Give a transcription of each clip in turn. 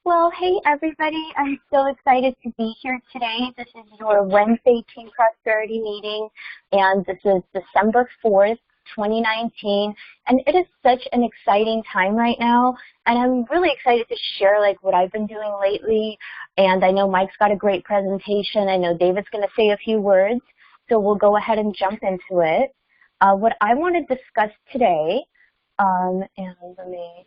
Well, hey everybody, I'm so excited to be here today. This is your Wednesday Team Prosperity meeting, and this is December 4th, 2019, and it is such an exciting time right now, and I'm really excited to share what I've been doing lately, and I know Mike's got a great presentation. I know David's going to say a few words, so we'll go ahead and jump into it. What I want to discuss today, and let me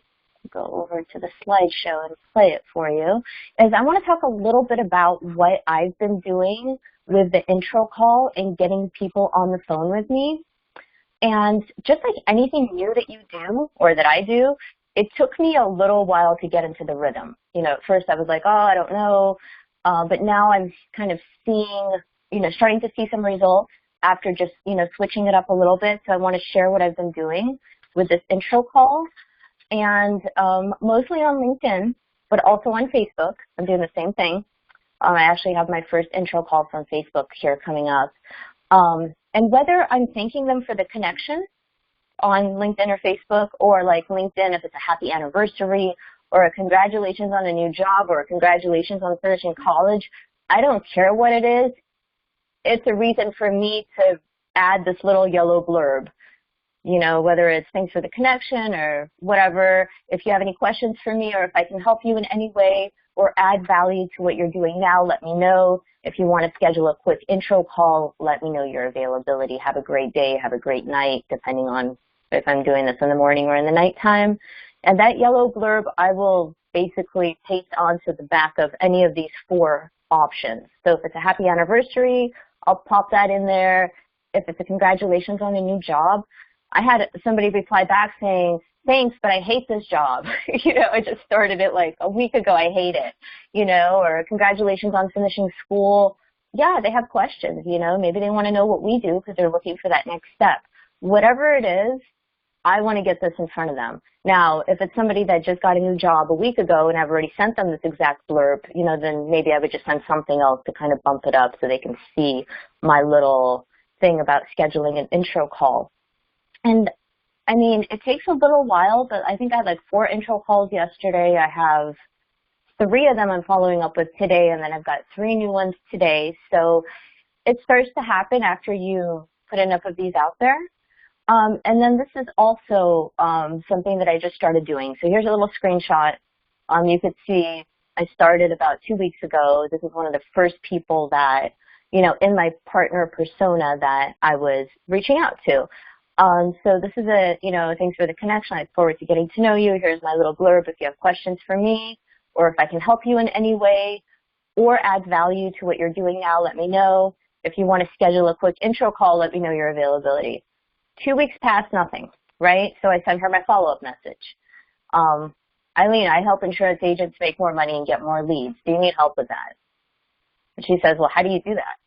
go over to the slideshow and play it for you, is I want to talk a little bit about what I've been doing with the intro call and getting people on the phone with me. And just like anything new that you do or that I do, it took me a little while to get into the rhythm. At first I was like, oh, I don't know, but now I'm kind of seeing, starting to see some results after just, switching it up a little bit. So I want to share what I've been doing with this intro call. And mostly on LinkedIn, but also on Facebook. I'm doing the same thing. I actually have my first intro call from Facebook here coming up. And whether I'm thanking them for the connection on LinkedIn or Facebook, or like LinkedIn if it's a happy anniversary, or a congratulations on a new job, or a congratulations on finishing college, I don't care what it is. It's a reason for me to add this little yellow blurb. Whether it's thanks for the connection or whatever. If you have any questions for me or if I can help you in any way or add value to what you're doing now, let me know. If you want to schedule a quick intro call, let me know your availability. Have a great day, have a great night, depending on if I'm doing this in the morning or in the nighttime. And that yellow blurb, I will basically paste onto the back of any of these 4 options. So if it's a happy anniversary, I'll pop that in there. If it's a congratulations on a new job, I had somebody reply back saying, thanks, but I hate this job. I just started it like a week ago. I hate it, or congratulations on finishing school. Yeah, they have questions, maybe they want to know what we do because they're looking for that next step. Whatever it is, I want to get this in front of them. Now, if it's somebody that just got a new job a week ago and I've already sent them this exact blurb, then maybe I would just send something else to kind of bump it up so they can see my little thing about scheduling an intro call. And I mean, it takes a little while, but I think I had 4 intro calls yesterday. I have 3 of them I'm following up with today, and then I've got 3 new ones today. So it starts to happen after you put enough of these out there. And then this is also something that I just started doing. So here's a little screenshot. You could see I started about 2 weeks ago. This is one of the first people that, in my partner persona that I was reaching out to. So this is thanks for the connection. I look forward to getting to know you. Here's my little blurb if you have questions for me, or if I can help you in any way, or add value to what you're doing now, let me know. If you want to schedule a quick intro call, let me know your availability. 2 weeks passed, nothing, right? So I sent her my follow-up message. Eileen, I help insurance agents make more money and get more leads. Do you need help with that? And she says, well, how do you do that?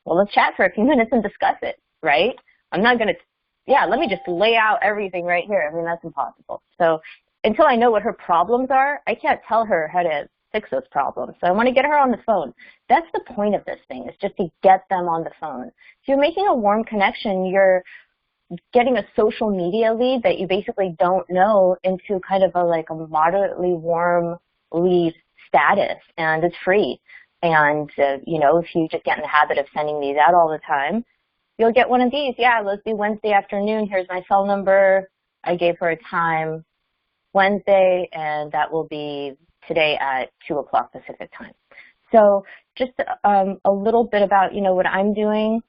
Well, let's chat for a few minutes and discuss it, right? I'm not going to let me just lay out everything right here. I mean, that's impossible. So until I know what her problems are, I can't tell her how to fix those problems. So I want to get her on the phone. That's the point of this thing, is just to get them on the phone. If you're making a warm connection, you're getting a social media lead that you basically don't know into kind of a moderately warm lead status, and it's free. And, if you just get in the habit of sending these out all the time, you'll get one of these. Yeah, let's do Wednesday afternoon. Here's my cell number. I gave her a time, Wednesday, and that will be today at 2 o'clock Pacific time. So just a little bit about, what I'm doing.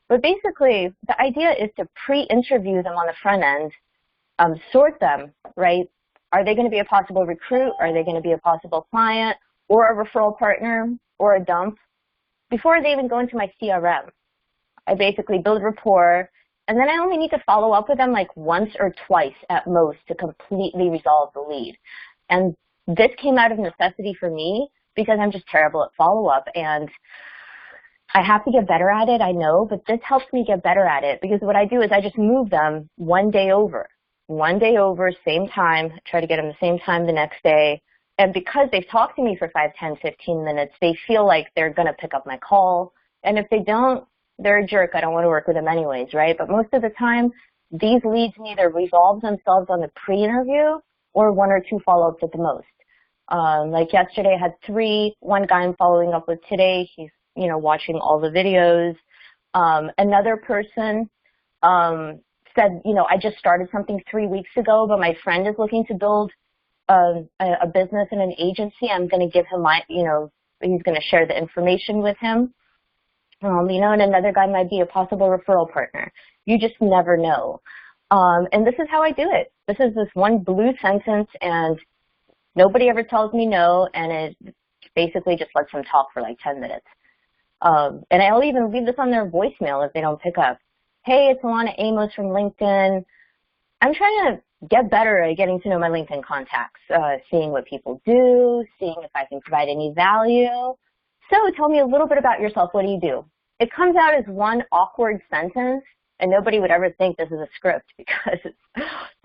But basically, the idea is to pre-interview them on the front end, sort them, right? Are they going to be a possible recruit? Are they going to be a possible client or a referral partner or a dump? Before they even go into my CRM. I basically build rapport, and then I only need to follow up with them once or twice at most to completely resolve the lead. And this came out of necessity for me because I'm just terrible at follow-up, and I have to get better at it, I know, but this helps me get better at it because what I do is I just move them one day over, same time, try to get them the same time the next day. And because they've talked to me for 5, 10, 15 minutes, they feel like they're going to pick up my call. And if they don't, they're a jerk. I don't want to work with them anyways, right? But most of the time, these leads either resolve themselves on the pre-interview or 1 or 2 follow-ups at the most. Like yesterday I had 3. One guy I'm following up with today, he's, watching all the videos. Another person said, I just started something 3 weeks ago, but my friend is looking to build a business and an agency. I'm going to give him my, he's going to share the information with him. And another guy might be a possible referral partner. You just never know. And this is how I do it. This is this one blue sentence, and nobody ever tells me no, and it basically just lets them talk for like 10 minutes. And I'll even leave this on their voicemail if they don't pick up. Hey, it's Alana Amos from LinkedIn. I'm trying to get better at getting to know my LinkedIn contacts, seeing what people do, seeing if I can provide any value. So tell me a little bit about yourself. What do you do? It comes out as one awkward sentence, and nobody would ever think this is a script because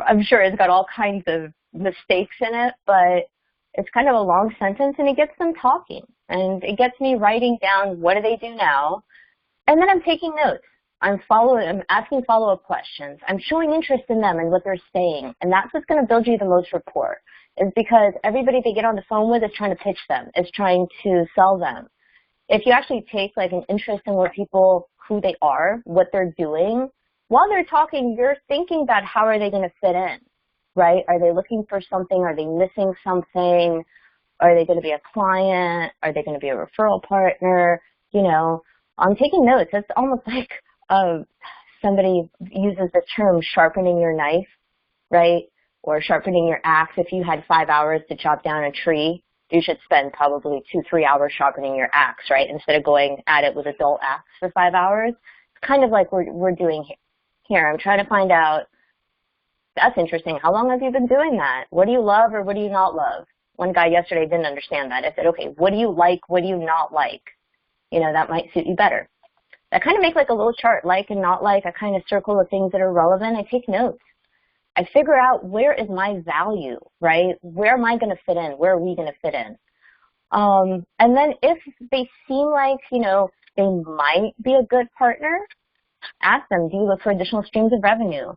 I'm sure it's got all kinds of mistakes in it, but it's kind of a long sentence, and it gets them talking, and it gets me writing down what do they do now, and then I'm taking notes. I'm asking follow-up questions. I'm showing interest in them and what they're saying, and that's what's going to build you the most rapport, is because everybody they get on the phone with is trying to pitch them, is trying to sell them. If you actually take like an interest in what people, who they are, what they're doing, while they're talking, you're thinking about how are they going to fit in, right? Are they looking for something? Are they missing something? Are they going to be a client? Are they going to be a referral partner? I'm taking notes. It's almost like somebody uses the term sharpening your knife, right? Or sharpening your axe. If you had 5 hours to chop down a tree, you should spend probably 2-3 hours sharpening your axe, right? Instead of going at it with a dull axe for 5 hours. It's kind of like we're doing here. I'm trying to find out, that's interesting. How long have you been doing that? What do you love or what do you not love? One guy yesterday didn't understand that. I said, okay, what do you like? What do you not like? That might suit you better. I kind of make like a little chart, like and not like. I kind of circle the things that are relevant. I take notes. I figure out where is my value, right? Where am I going to fit in? Where are we going to fit in? And then if they seem like, they might be a good partner, ask them, do you look for additional streams of revenue,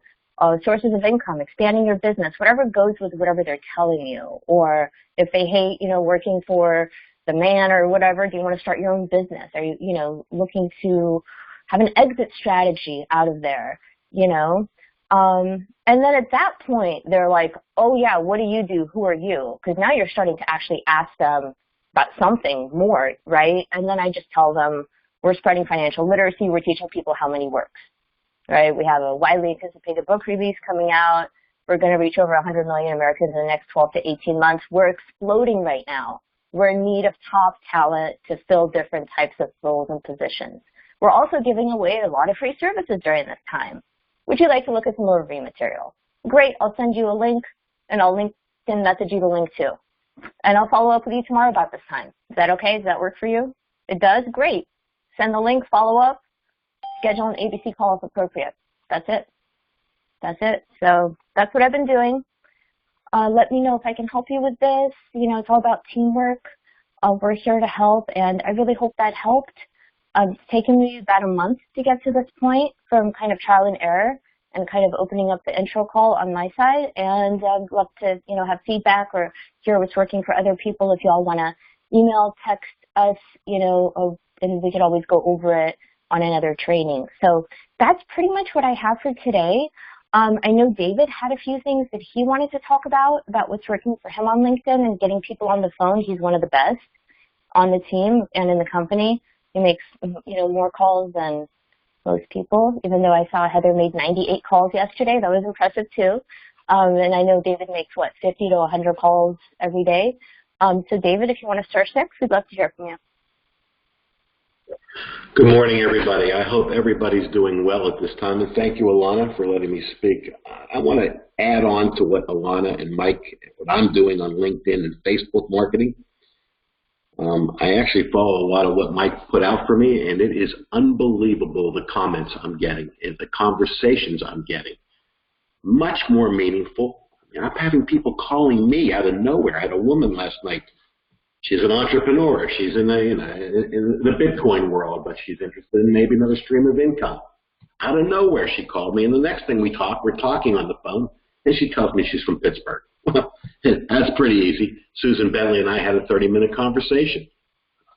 sources of income, expanding your business, whatever goes with whatever they're telling you. Or if they hate, working for the man or whatever, do you want to start your own business? Are you, looking to have an exit strategy out of there, And then at that point, they're like, oh, yeah, what do you do? Who are you? Because now you're starting to actually ask them about something more, right? And then I just tell them, we're spreading financial literacy. We're teaching people how money works, right? We have a widely anticipated book release coming out. We're going to reach over 100 million Americans in the next 12 to 18 months. We're exploding right now. We're in need of top talent to fill different types of roles and positions. We're also giving away a lot of free services during this time. Would you like to look at some overview material? Great, I'll send you a link, and I'll LinkedIn message you the link too. And I'll follow up with you tomorrow about this time. Is that okay? Does that work for you? It does? Great. Send the link, follow up, schedule an ABC call if appropriate. That's it. That's it. So that's what I've been doing. Let me know if I can help you with this. It's all about teamwork. We're here to help, and I really hope that helped. It's taken me about a month to get to this point from kind of trial and error and kind of opening up the intro call on my side. And I'd love to, have feedback or hear what's working for other people. If y'all want to email, text us, and we could always go over it on another training. So that's pretty much what I have for today. I know David had a few things that he wanted to talk about what's working for him on LinkedIn and getting people on the phone. He's one of the best on the team and in the company. He makes, more calls than most people, even though I saw Heather made 98 calls yesterday. That was impressive too. And I know David makes, 50 to 100 calls every day. So David, if you want to start next, we'd love to hear from you. Good morning, everybody. I hope everybody's doing well at this time, and thank you, Alana, for letting me speak. I want to add on to what Alana and Mike, what I'm doing on LinkedIn and Facebook marketing. I actually follow a lot of what Mike put out for me, and it is unbelievable the comments I'm getting and the conversations I'm getting. Much more meaningful. I'm having people calling me out of nowhere. I had a woman last night. She's an entrepreneur. She's in the Bitcoin world, but she's interested in maybe another stream of income. Out of nowhere, she called me, and the next thing we're talking on the phone, and she tells me she's from Pittsburgh. Well, that's pretty easy. Susan Bentley and I had a 30-minute conversation.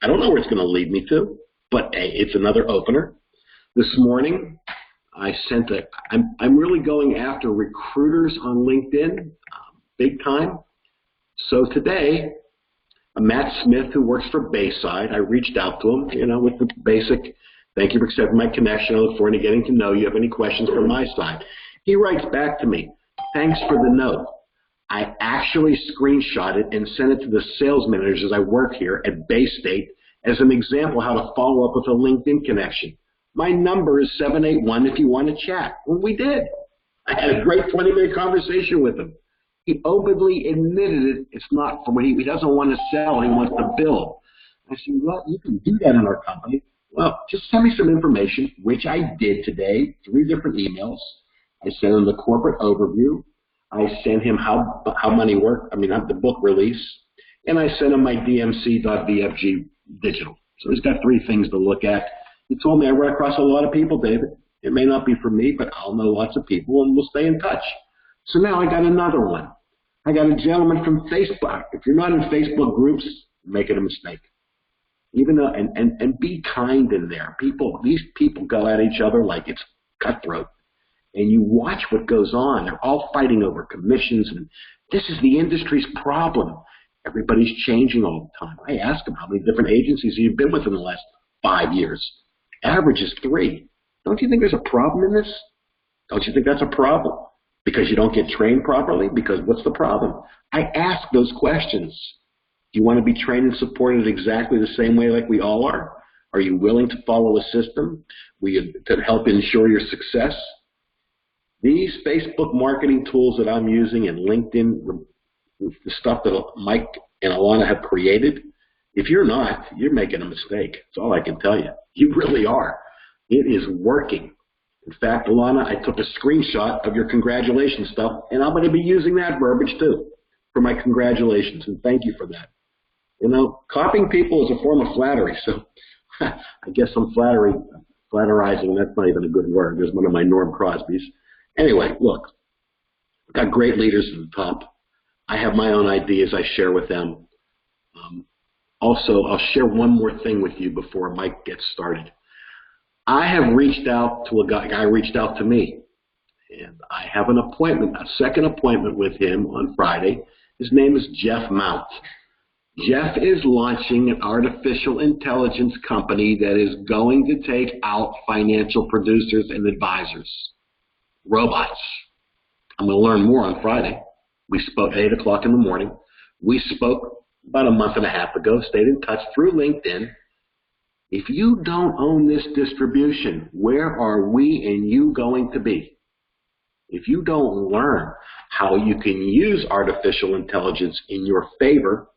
I don't know where it's going to lead me to, but hey, it's another opener. This morning, I'm really going after recruiters on LinkedIn, big time. So today, Matt Smith, who works for Bayside, I reached out to him, with the basic, thank you for accepting my connection. I look forward to getting to know you. Have any questions from my side? He writes back to me, thanks for the note. I actually screenshot it and sent it to the sales managers I work here at Bay State as an example how to follow up with a LinkedIn connection. My number is 781 if you want to chat. Well, we did. I had a great 20-minute conversation with him. He openly admitted it. It's not from what he doesn't want to sell. He wants to build. I said, well, you can do that in our company. Well, just send me some information, which I did today, 3 different emails. I sent him the corporate overview. I sent him how money worked. I have the book release. And I sent him my DMC.VFG digital. So he's got 3 things to look at. He told me I run across a lot of people, David. It may not be for me, but I'll know lots of people, and we'll stay in touch. So now I got another one. I got a gentleman from Facebook. If you're not in Facebook groups, you're making a mistake. Even though, and be kind in there. These people go at each other like it's cutthroat. And you watch what goes on. They're all fighting over commissions, and this is the industry's problem. Everybody's changing all the time. I ask them, how many different agencies have you been with in the last 5 years? Average is 3. Don't you think there's a problem in this? Don't you think that's a problem? Because you don't get trained properly? Because what's the problem? I ask those questions. Do you want to be trained and supported exactly the same way like we all are? Are you willing to follow a system to help ensure your success? These Facebook marketing tools that I'm using and LinkedIn, the stuff that Mike and Alana have created, if you're not, you're making a mistake. That's all I can tell you. You really are. It is working. In fact, Alana, I took a screenshot of your congratulations stuff, and I'm going to be using that verbiage too for my congratulations, and thank you for that. Copying people is a form of flattery, so I guess I'm flatterizing. That's not even a good word. There's one of my Norm Crosby's. Anyway, look, I've got great leaders at the top. I have my own ideas I share with them. Also, I'll share one more thing with you before Mike gets started. I have reached out to a guy reached out to me, and I have an appointment, a second appointment with him on Friday. His name is Jeff Mount. Jeff is launching an artificial intelligence company that is going to take out financial producers and advisors. Robots. I'm going to learn more on Friday. We spoke at 8 o'clock in the morning. We spoke about a month and a half ago, stayed in touch through LinkedIn. If you don't own this distribution, where are we and you going to be? If you don't learn how you can use artificial intelligence in your favor,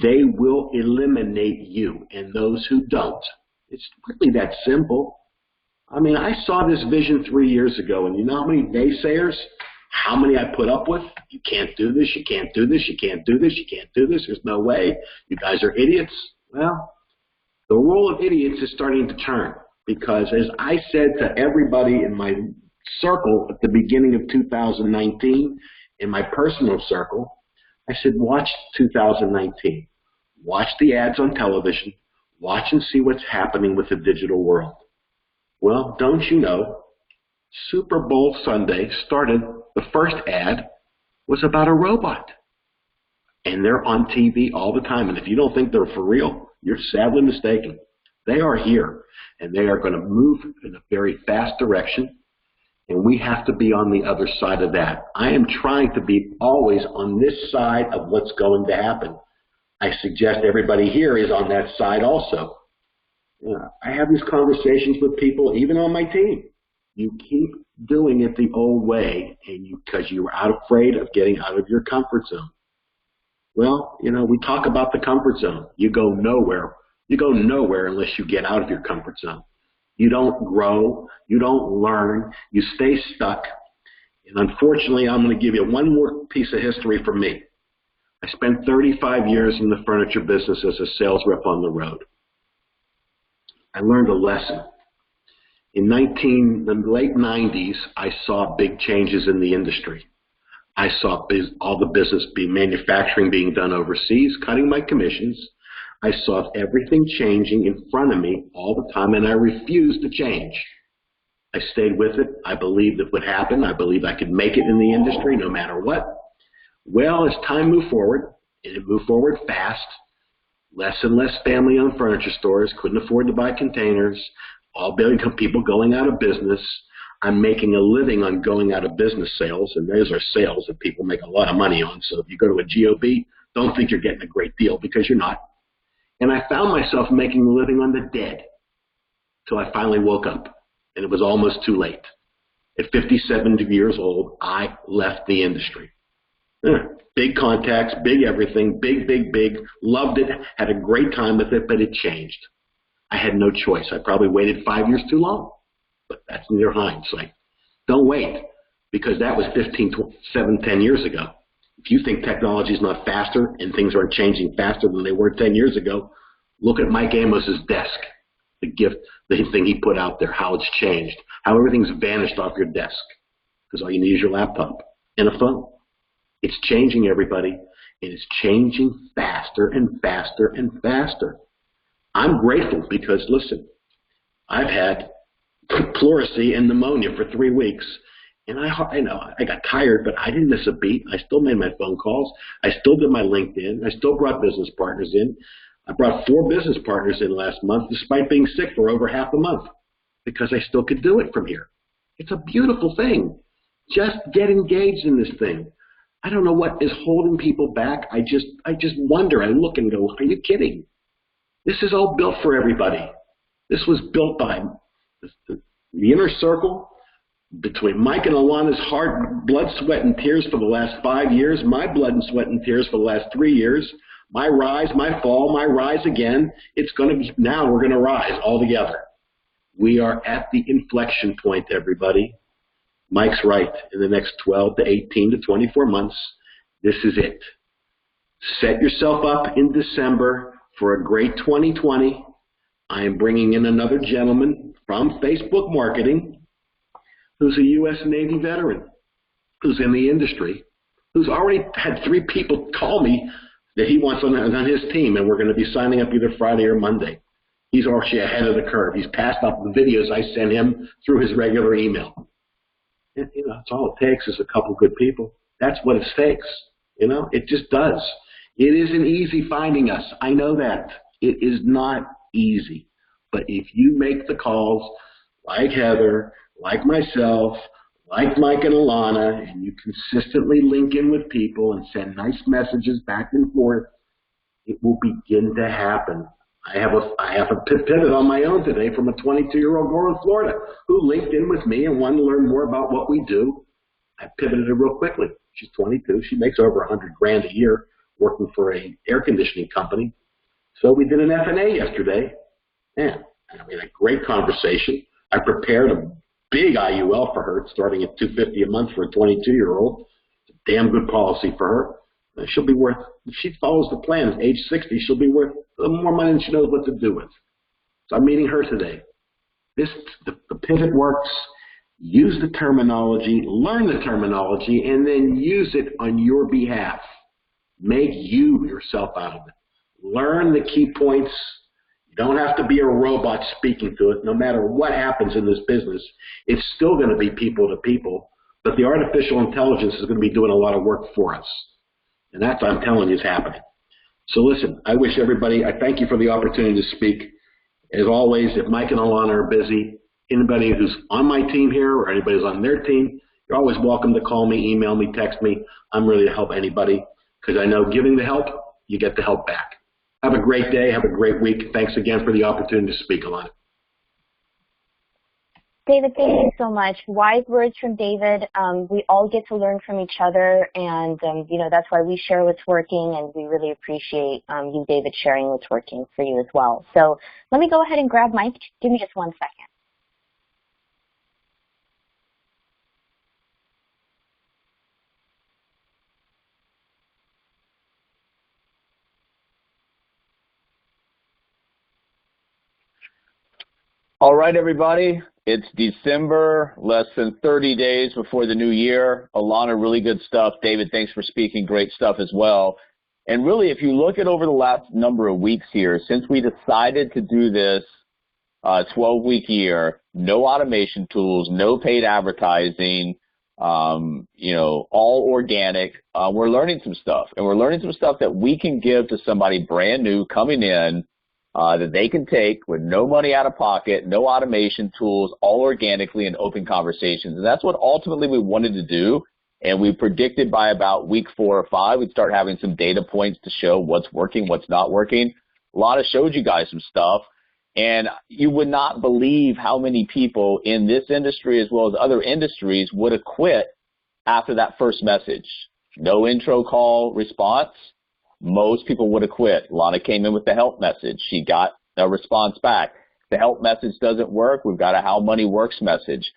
they will eliminate you and those who don't. It's really that simple. I saw this vision 3 years ago, and you know how many naysayers, how many I put up with? You can't do this, you can't do this, you can't do this, you can't do this, there's no way, you guys are idiots. Well, the role of idiots is starting to turn, because as I said to everybody in my circle at the beginning of 2019, in my personal circle, I said, watch 2019. Watch the ads on television. Watch and see what's happening with the digital world. Well, don't you know, Super Bowl Sunday started, the first ad was about a robot. And they're on TV all the time. And if you don't think they're for real, you're sadly mistaken. They are here, and they are going to move in a very fast direction, and we have to be on the other side of that. I am trying to be always on this side of what's going to happen. I suggest everybody here is on that side also. I have these conversations with people, even on my team. You keep doing it the old way, and because you are afraid of getting out of your comfort zone. Well, we talk about the comfort zone. You go nowhere. You go nowhere unless you get out of your comfort zone. You don't grow. You don't learn. You stay stuck. And unfortunately, I'm going to give you one more piece of history from me. I spent 35 years in the furniture business as a sales rep on the road. I learned a lesson. In the late 90s, I saw big changes in the industry. I saw all the business manufacturing being done overseas, cutting my commissions. I saw everything changing in front of me all the time, and I refused to change. I stayed with it. I believed it would happen. I believed I could make it in the industry no matter what. Well, as time moved forward, and it moved forward fast, less and less family-owned furniture stores couldn't afford to buy containers, all people going out of business. I'm making a living on going out of business sales, and those are sales that people make a lot of money on. So if you go to a GOB, don't think you're getting a great deal, because you're not. And I found myself making a living on the dead till I finally woke up, and it was almost too late. At 57 years old, I left the industry. Big contacts, big everything, big, loved it, had a great time with it, but it changed. I had no choice. I probably waited 5 years too long, but that's near hindsight. Don't wait, because that was 10 years ago. If you think technology is not faster and things aren't changing faster than they were 10 years ago, look at Mike Amos's desk, the thing he put out there, how it's changed, how everything's vanished off your desk, because all you need is your laptop and a phone. It's changing, everybody, and it's changing faster and faster and faster. I'm grateful because, listen, I've had pleurisy and pneumonia for 3 weeks, and I know I got tired, but I didn't miss a beat. I still made my phone calls. I still did my LinkedIn. I still brought business partners in. I brought 4 business partners in last month, despite being sick for over half a month, because I still could do it from here. It's a beautiful thing. Just get engaged in this thing. I don't know what is holding people back. I just wonder. I look and go, are you kidding? This is all built for everybody. This was built by the inner circle between Mike and Alana's hard blood, sweat, and tears for the last 5 years, my blood and sweat and tears for the last 3 years, my rise, my fall, my rise again. Now we're going to rise all together. We are at the inflection point, everybody. Mike's right. In the next 12 to 18 to 24 months, this is it. Set yourself up in December for a great 2020. I am bringing in another gentleman from Facebook marketing who's a U.S. Navy veteran, who's in the industry, who's already had 3 people call me that he wants on his team, and we're going to be signing up either Friday or Monday. He's actually ahead of the curve. He's passed up the videos I send him through his regular email. And, that's all it takes is a couple good people. That's what it takes. It just does. It isn't easy finding us. I know that. It is not easy. But if you make the calls like Heather, like myself, like Mike and Alana, and you consistently link in with people and send nice messages back and forth, it will begin to happen. I have a pivot on my own today from a 22-year-old girl in Florida who linked in with me and wanted to learn more about what we do. I pivoted her real quickly. She's 22. She makes over $100,000 a year working for an air conditioning company. So we did an F&A yesterday. Man, we had a great conversation. I prepared a big IUL for her, starting at $250 a month for a 22-year-old. It's a damn good policy for her. She'll be worth, if she follows the plan at age 60, she'll be worth a little more money than she knows what to do with. So I'm meeting her today. The pivot works. Use the terminology, learn the terminology, and then use it on your behalf. Make you yourself out of it. Learn the key points. You don't have to be a robot speaking to it. No matter what happens in this business, it's still going to be people to people, but the artificial intelligence is going to be doing a lot of work for us. And that's, I'm telling you, is happening. So listen, I wish everybody, I thank you for the opportunity to speak. As always, if Mike and Alana are busy, anybody who's on my team here or anybody who's on their team, you're always welcome to call me, email me, text me. I'm ready to help anybody because I know giving the help, you get the help back. Have a great day. Have a great week. Thanks again for the opportunity to speak, Alana. David, thank you so much. Wise words from David. We all get to learn from each other, and that's why we share what's working, and we really appreciate you, David, sharing what's working for you as well. So let me go ahead and grab Mike. Give me just 1 second. All right, everybody. It's December, less than 30 days before the new year. Alana, really good stuff. David, thanks for speaking. Great stuff as well. And really, if you look at over the last number of weeks here, since we decided to do this 12-week year, no automation tools, no paid advertising, all organic, we're learning some stuff. And we're learning some stuff that we can give to somebody brand new coming in that they can take with no money out of pocket, no automation tools, all organically in open conversations. And that's what ultimately we wanted to do. And we predicted by about week 4 or 5, we'd start having some data points to show what's working, what's not working. Alana showed you guys some stuff. And you would not believe how many people in this industry as well as other industries would have quit after that first message. No intro call response. Most people would have quit. Alana came in with the help message. She got a response back. The help message doesn't work. We've got a how money works message.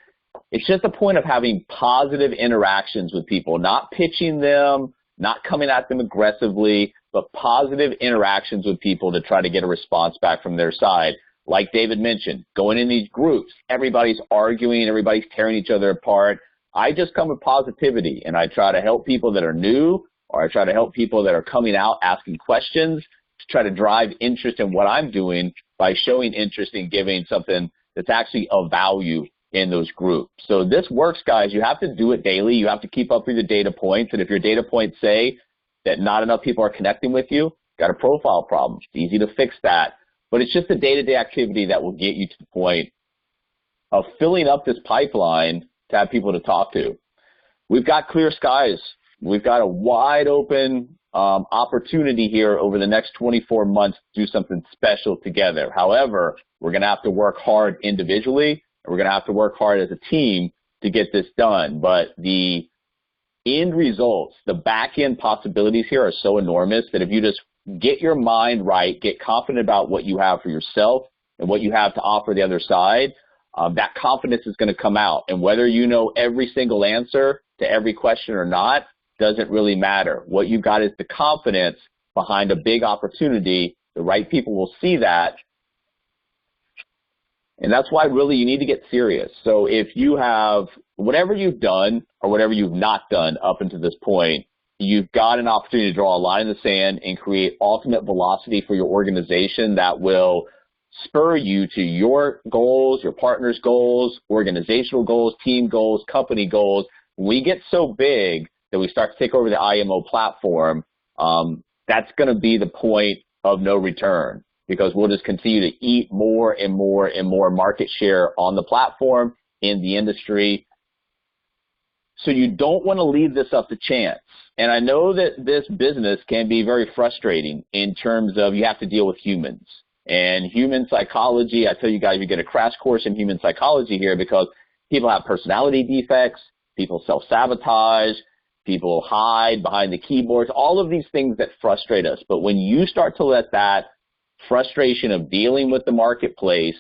It's just a point of having positive interactions with people, not pitching them, not coming at them aggressively, but positive interactions with people to try to get a response back from their side. Like David mentioned, going in these groups, everybody's arguing, everybody's tearing each other apart. I just come with positivity, and I try to help people that are new, or I try to help people that are coming out asking questions to try to drive interest in what I'm doing by showing interest in giving something that's actually of value in those groups. So this works, guys. You have to do it daily. You have to keep up with your data points. And if your data points say that not enough people are connecting with you, got a profile problem. It's easy to fix that. But it's just a day-to-day activity that will get you to the point of filling up this pipeline to have people to talk to. We've got clear skies. We've got a wide open opportunity here over the next 24 months to do something special together. However, we're going to have to work hard individually, and we're going to have to work hard as a team to get this done. But the end results, the back-end possibilities here are so enormous that if you just get your mind right, get confident about what you have for yourself and what you have to offer the other side, that confidence is going to come out. And whether you know every single answer to every question or not doesn't really matter. What you've got is the confidence behind a big opportunity. The right people will see that. And that's why really you need to get serious. So if you have whatever you've done or whatever you've not done up until this point, you've got an opportunity to draw a line in the sand and create ultimate velocity for your organization that will spur you to your goals, your partner's goals, organizational goals, team goals, company goals. When we get so big that we start to take over the IMO platform, that's going to be the point of no return, because we'll just continue to eat more and more and more market share on the platform, in the industry. So you don't want to leave this up to chance. And I know that this business can be very frustrating in terms of you have to deal with humans. And human psychology, I tell you guys, you get a crash course in human psychology here, because people have personality defects, people self-sabotage, people hide behind the keyboards, all of these things that frustrate us. But when you start to let that frustration of dealing with the marketplace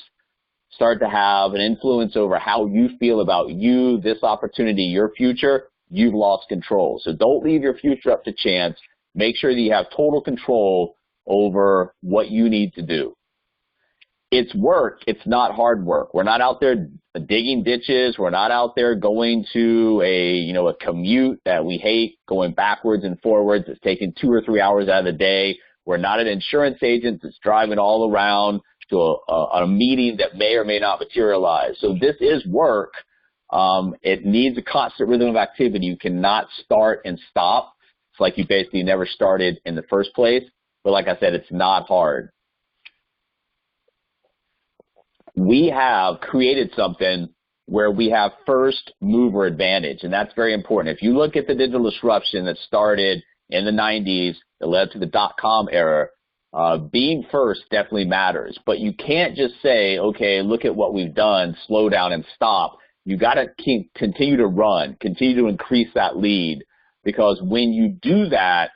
start to have an influence over how you feel about you, this opportunity, your future, you've lost control. So don't leave your future up to chance. Make sure that you have total control over what you need to do. It's work. It's not hard work. We're not out there digging ditches. We're not out there going to a commute that we hate, going backwards and forwards. It's taking 2 or 3 hours out of the day. We're not an insurance agent that's driving all around to a meeting that may or may not materialize. So this is work. It needs a constant rhythm of activity. You cannot start and stop. It's like you basically never started in the first place. But like I said, it's not hard. We have created something where we have first mover advantage, and that's very important. If you look at the digital disruption that started in the 90s that led to the dot-com era, being first definitely matters. But you can't just say, okay, look at what we've done, slow down and stop. You got to continue to run, continue to increase that lead, because when you do that,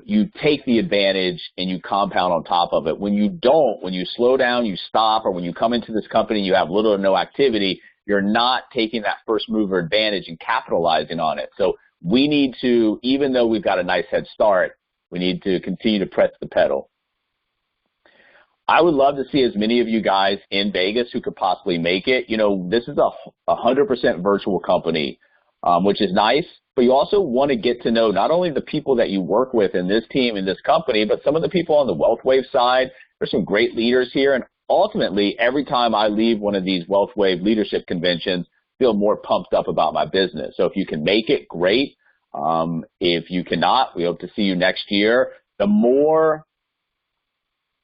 you take the advantage and you compound on top of it. When you don't, when you slow down, you stop, or when you come into this company, you have little or no activity, you're not taking that first mover advantage and capitalizing on it. So we need to, even though we've got a nice head start, we need to continue to press the pedal. I would love to see as many of you guys in Vegas who could possibly make it. You know, this is a 100% virtual company, which is nice, but you also want to get to know not only the people that you work with in this team, in this company, but some of the people on the WealthWave side. There's some great leaders here, and ultimately, every time I leave one of these WealthWave leadership conventions, I feel more pumped up about my business. So if you can make it, great. If you cannot, we hope to see you next year. The more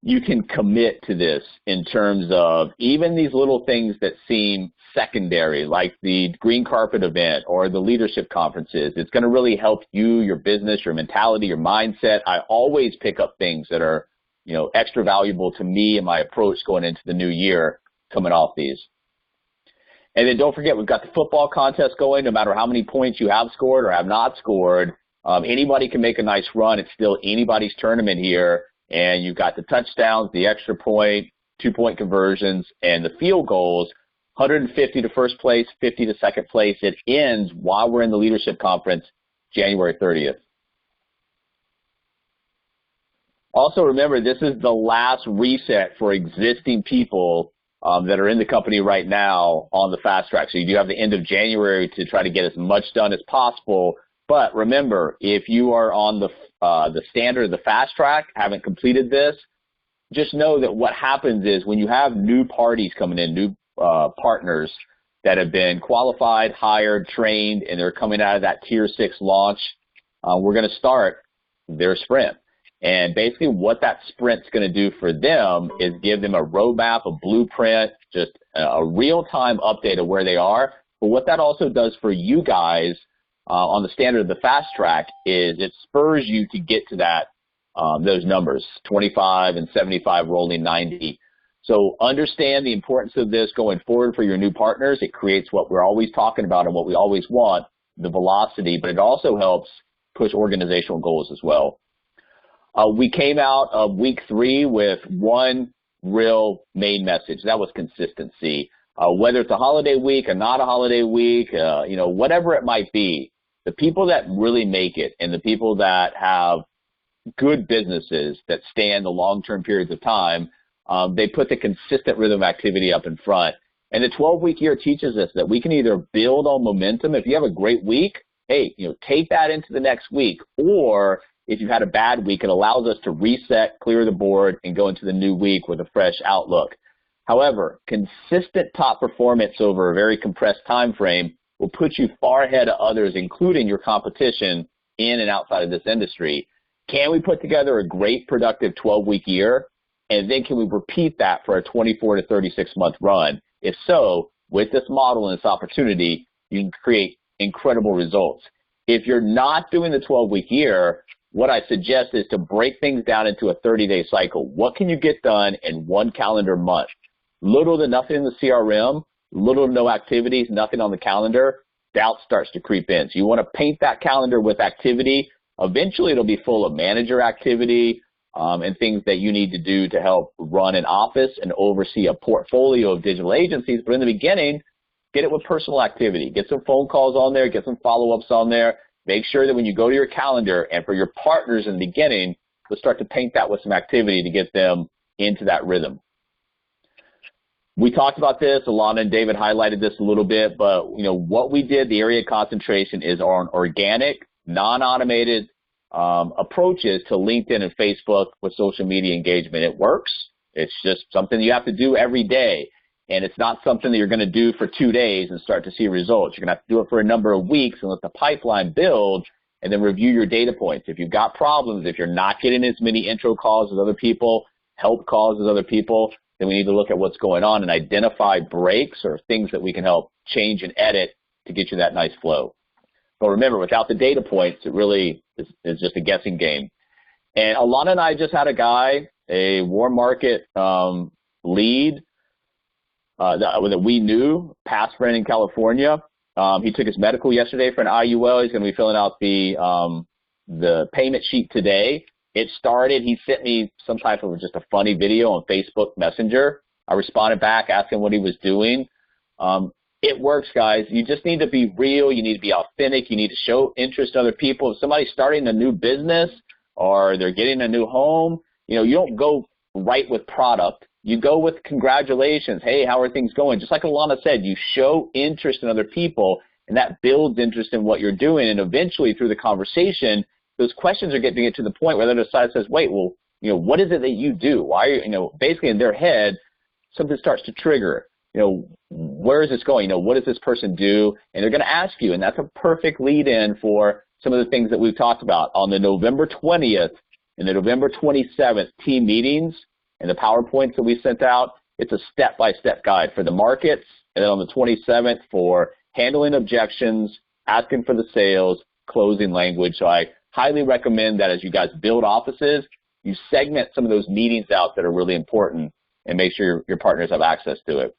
you can commit to this in terms of even these little things that seem secondary, like the green carpet event or the leadership conferences, it's going to really help you, your business, your mentality, your mindset. I always pick up things that are, you know, extra valuable to me and my approach going into the new year coming off these. And then don't forget, we've got the football contest going. No matter how many points you have scored or have not scored, anybody can make a nice run. It's still anybody's tournament here. And you've got the touchdowns, the extra point, 2-point conversions, and the field goals, 150 to first place, 50 to second place. It ends while we're in the leadership conference, January 30th. Also remember, this is the last reset for existing people that are in the company right now on the fast track. So you do have the end of January to try to get as much done as possible. But remember, if you are on the standard, the fast track, haven't completed this, just know that what happens is when you have new parties coming in, new partners that have been qualified, hired, trained, and they're coming out of that Tier 6 launch, we're going to start their sprint. And basically what that sprint's going to do for them is give them a roadmap, a blueprint, just a real-time update of where they are. But what that also does for you guys on the standard of the fast track is it spurs you to get to that those numbers, 25 and 75 rolling 90. So understand the importance of this going forward for your new partners. It creates what we're always talking about and what we always want, the velocity, but it also helps push organizational goals as well. We came out of week 3 with one real main message. That was consistency. Whether it's a holiday week or not a holiday week, you know, whatever it might be, the people that really make it and the people that have good businesses that stand the long-term periods of time, they put the consistent rhythm of activity up in front. And the 12-week year teaches us that we can either build on momentum. If you have a great week, hey, you know, take that into the next week. Or if you've had a bad week, it allows us to reset, clear the board, and go into the new week with a fresh outlook. However, consistent top performance over a very compressed time frame will put you far ahead of others, including your competition in and outside of this industry. Can we put together a great, productive 12-week year? And then can we repeat that for a 24 to 36-month run? If so, with this model and this opportunity, you can create incredible results. If you're not doing the 12-week year, what I suggest is to break things down into a 30-day cycle. What can you get done in one calendar month? Little to nothing in the CRM, little to no activities, nothing on the calendar, doubt starts to creep in. So you want to paint that calendar with activity. Eventually, it'll be full of manager activity and things that you need to do to help run an office and oversee a portfolio of digital agencies. But in the beginning, get it with personal activity. Get some phone calls on there. Get some follow-ups on there. Make sure that when you go to your calendar and for your partners in the beginning, you'll start to paint that with some activity to get them into that rhythm. We talked about this. Alana and David highlighted this a little bit, but you know what we did, the area of concentration is on organic, non-automated approaches to LinkedIn and Facebook with social media engagement. It works. It's just something you have to do every day, and it's not something that you're going to do for 2 days and start to see results. You're going to have to do it for a number of weeks and let the pipeline build and then review your data points. If you've got problems, if you're not getting as many intro calls as other people, help calls as other people, then we need to look at what's going on and identify breaks or things that we can help change and edit to get you that nice flow. But remember, without the data points, it really is just a guessing game. And Alana and I just had a guy, a warm market lead that we knew, past friend in California. He took his medical yesterday for an IUL. He's going to be filling out the payment sheet today. It started, he sent me some type of just a funny video on Facebook Messenger. I responded back asking what he was doing. It works, guys. You just need to be real. You need to be authentic. You need to show interest to other people. If somebody's starting a new business or they're getting a new home, you know, you don't go right with product. You go with congratulations. Hey, how are things going? Just like Alana said, you show interest in other people, and that builds interest in what you're doing. And eventually, through the conversation, those questions are getting to get to the point where the other side says, wait, well, what is it that you do? Why are you, basically in their head, something starts to trigger. Where is this going? What does this person do? And they're going to ask you, and that's a perfect lead-in for some of the things that we've talked about. On the November 20th and the November 27th team meetings and the PowerPoints that we sent out, it's a step-by-step guide for the markets, and then on the 27th for handling objections, asking for the sales, closing language. So I highly recommend that as you guys build offices, you segment some of those meetings out that are really important and make sure your partners have access to it.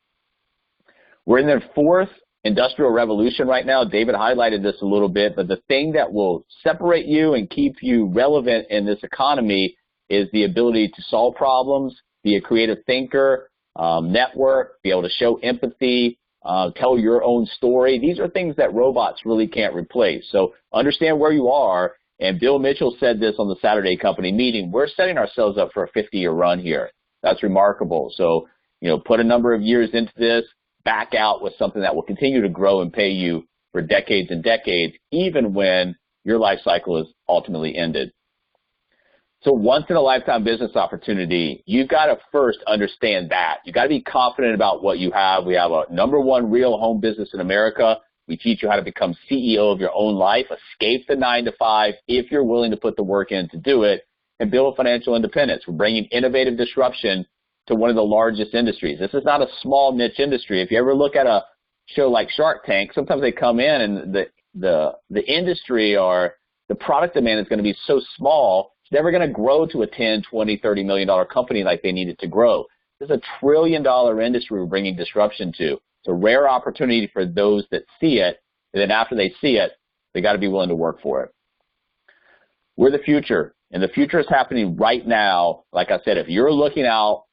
We're in the fourth industrial revolution right now. David highlighted this a little bit, but the thing that will separate you and keep you relevant in this economy is the ability to solve problems, be a creative thinker, network, be able to show empathy, tell your own story. These are things that robots really can't replace. So understand where you are. And Bill Mitchell said this on the Saturday company meeting. We're setting ourselves up for a 50-year run here. That's remarkable. So, put a number of years into this, back out with something that will continue to grow and pay you for decades and decades, even when your life cycle is ultimately ended. So once-in-a-lifetime business opportunity, you've got to first understand that. You've got to be confident about what you have. We have a #1 real home business in America. We teach you how to become CEO of your own life, escape the 9-to-5 if you're willing to put the work in to do it, and build financial independence. We're bringing innovative disruption to one of the largest industries. This is not a small niche industry. If you ever look at a show like Shark Tank, sometimes they come in and the industry or the product demand is going to be so small, it's never going to grow to a $10, $20, $30 million company like they need it to grow. This is a $1 trillion industry we're bringing disruption to. It's a rare opportunity for those that see it, and then after they see it, they got to be willing to work for it. We're the future, and the future is happening right now. Like I said, if you're looking out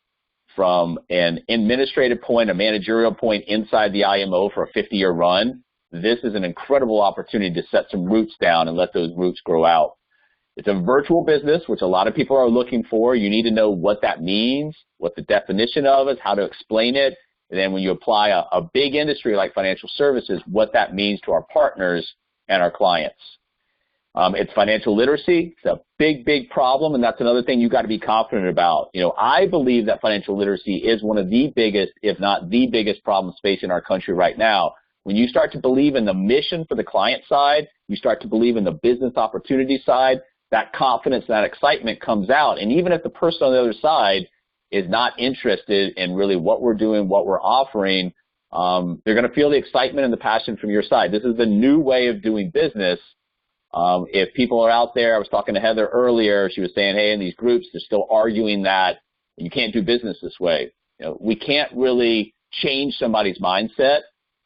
from an administrative point, a managerial point inside the IMO for a 50-year run, this is an incredible opportunity to set some roots down and let those roots grow out. It's a virtual business, which a lot of people are looking for. You need to know what that means, what the definition of is, how to explain it, and then when you apply a big industry like financial services, what that means to our partners and our clients. It's financial literacy. It's a big, big problem, and that's another thing you got to be confident about. I believe that financial literacy is one of the biggest, if not the biggest problems facing our country right now. When you start to believe in the mission for the client side, you start to believe in the business opportunity side, that confidence, that excitement comes out. And even if the person on the other side is not interested in really what we're doing, what we're offering, they're going to feel the excitement and the passion from your side. This is the new way of doing business. If people are out there, I was talking to Heather earlier, she was saying, hey, in these groups, they're still arguing that you can't do business this way. We can't really change somebody's mindset,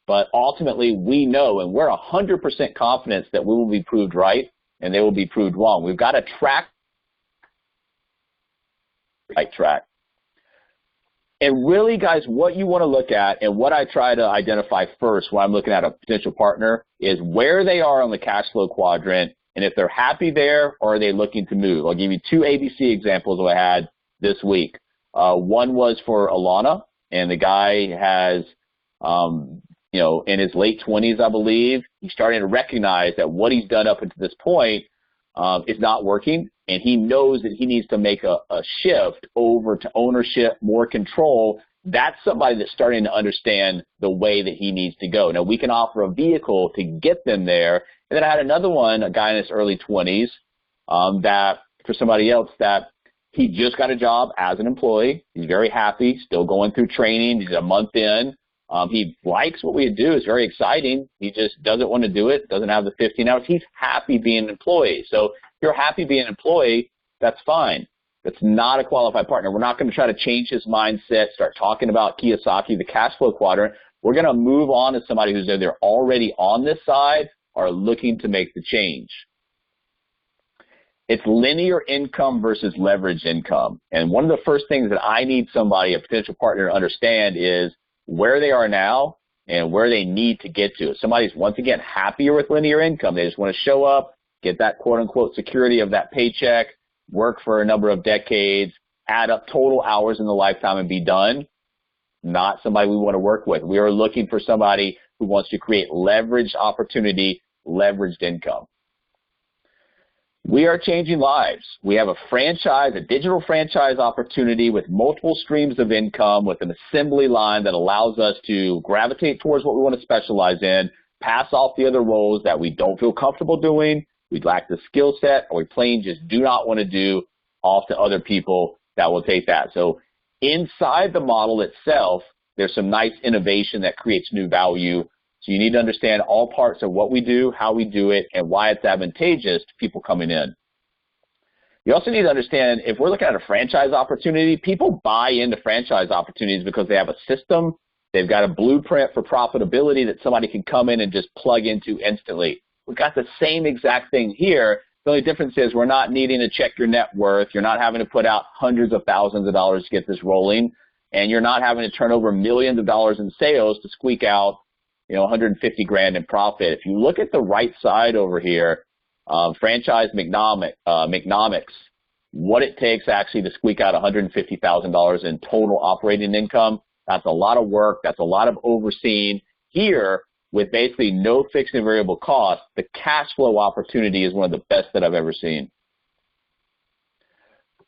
but ultimately we know, and we're 100% confident that we will be proved right and they will be proved wrong. We've got to track right track. And really, guys, what you want to look at and what I try to identify first when I'm looking at a potential partner is where they are on the cash flow quadrant and if they're happy there or are they looking to move. I'll give you 2 ABC examples that I had this week. One was for Alana, and the guy has, in his late 20s, I believe, he's starting to recognize that what he's done up until this point is not working, and he knows that he needs to make a shift over to ownership, more control. That's somebody that's starting to understand the way that he needs to go. Now, we can offer a vehicle to get them there. And then I had another one, a guy in his early 20s, that for somebody else that he just got a job as an employee. He's very happy, still going through training. He's a month in. He likes what we do. It's very exciting. He just doesn't want to do it, doesn't have the 15 hours. He's happy being an employee. So if you're happy being an employee, that's fine. That's not a qualified partner. We're not going to try to change his mindset, start talking about Kiyosaki, the cash flow quadrant. We're going to move on to somebody who's either already on this side or looking to make the change. It's linear income versus leveraged income. And one of the first things that I need somebody, a potential partner, to understand is where they are now and where they need to get to. If somebody's, once again, happier with linear income, they just want to show up, get that quote-unquote security of that paycheck, work for a number of decades, add up total hours in the lifetime and be done. Not somebody we want to work with. We are looking for somebody who wants to create leveraged opportunity, leveraged income. We are changing lives. We have a franchise, a digital franchise opportunity with multiple streams of income with an assembly line that allows us to gravitate towards what we want to specialize in, pass off the other roles that we don't feel comfortable doing, we lack the skill set, or we plain just do not want to do, off to other people that will take that. So inside the model itself, there's some nice innovation that creates new value. So you need to understand all parts of what we do, how we do it, and why it's advantageous to people coming in. You also need to understand, if we're looking at a franchise opportunity, people buy into franchise opportunities because they have a system, they've got a blueprint for profitability that somebody can come in and just plug into instantly. We've got the same exact thing here. The only difference is we're not needing to check your net worth. You're not having to put out hundreds of thousands of dollars to get this rolling, and you're not having to turn over millions of dollars in sales to squeak out 150 grand in profit. If you look at the right side over here, franchise McNomics, what it takes actually to squeak out $150,000 in total operating income, that's a lot of work. That's a lot of overseeing. Here, with basically no fixed and variable costs, the cash flow opportunity is one of the best that I've ever seen.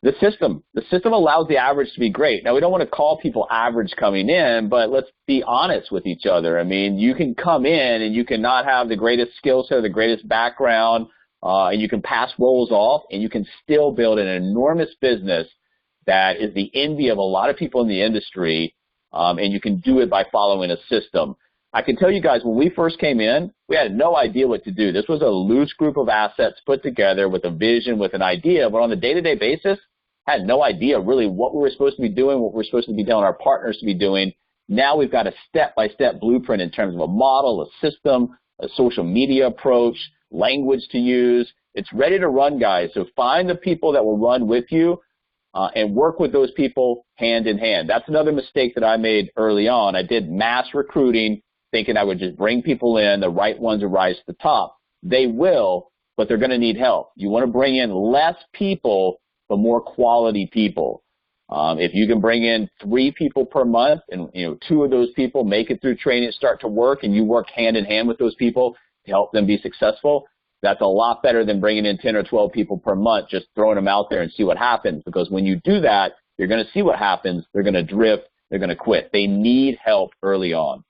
The system allows the average to be great. Now, we don't want to call people average coming in, but let's be honest with each other. I mean, you can come in and you can not have the greatest skill set, the greatest background, and you can pass roles off, and you can still build an enormous business that is the envy of a lot of people in the industry, and you can do it by following a system. I can tell you guys, when we first came in, we had no idea what to do. This was a loose group of assets put together with a vision, with an idea, but on a day-to-day basis, had no idea really what we were supposed to be doing, what we were supposed to be telling our partners to be doing. Now we've got a step-by-step blueprint in terms of a model, a system, a social media approach, language to use. It's ready to run, guys. So find the people that will run with you and work with those people hand in hand. That's another mistake that I made early on. I did mass recruiting thinking I would just bring people in, the right ones who rise to the top. They will, but they're going to need help. You want to bring in less people, but more quality people. If you can bring in 3 people per month and 2 of those people make it through training and start to work, and you work hand in hand with those people to help them be successful, that's a lot better than bringing in 10 or 12 people per month, just throwing them out there and see what happens. Because when you do that, you're going to see what happens. They're going to drift. They're going to quit. They need help early on.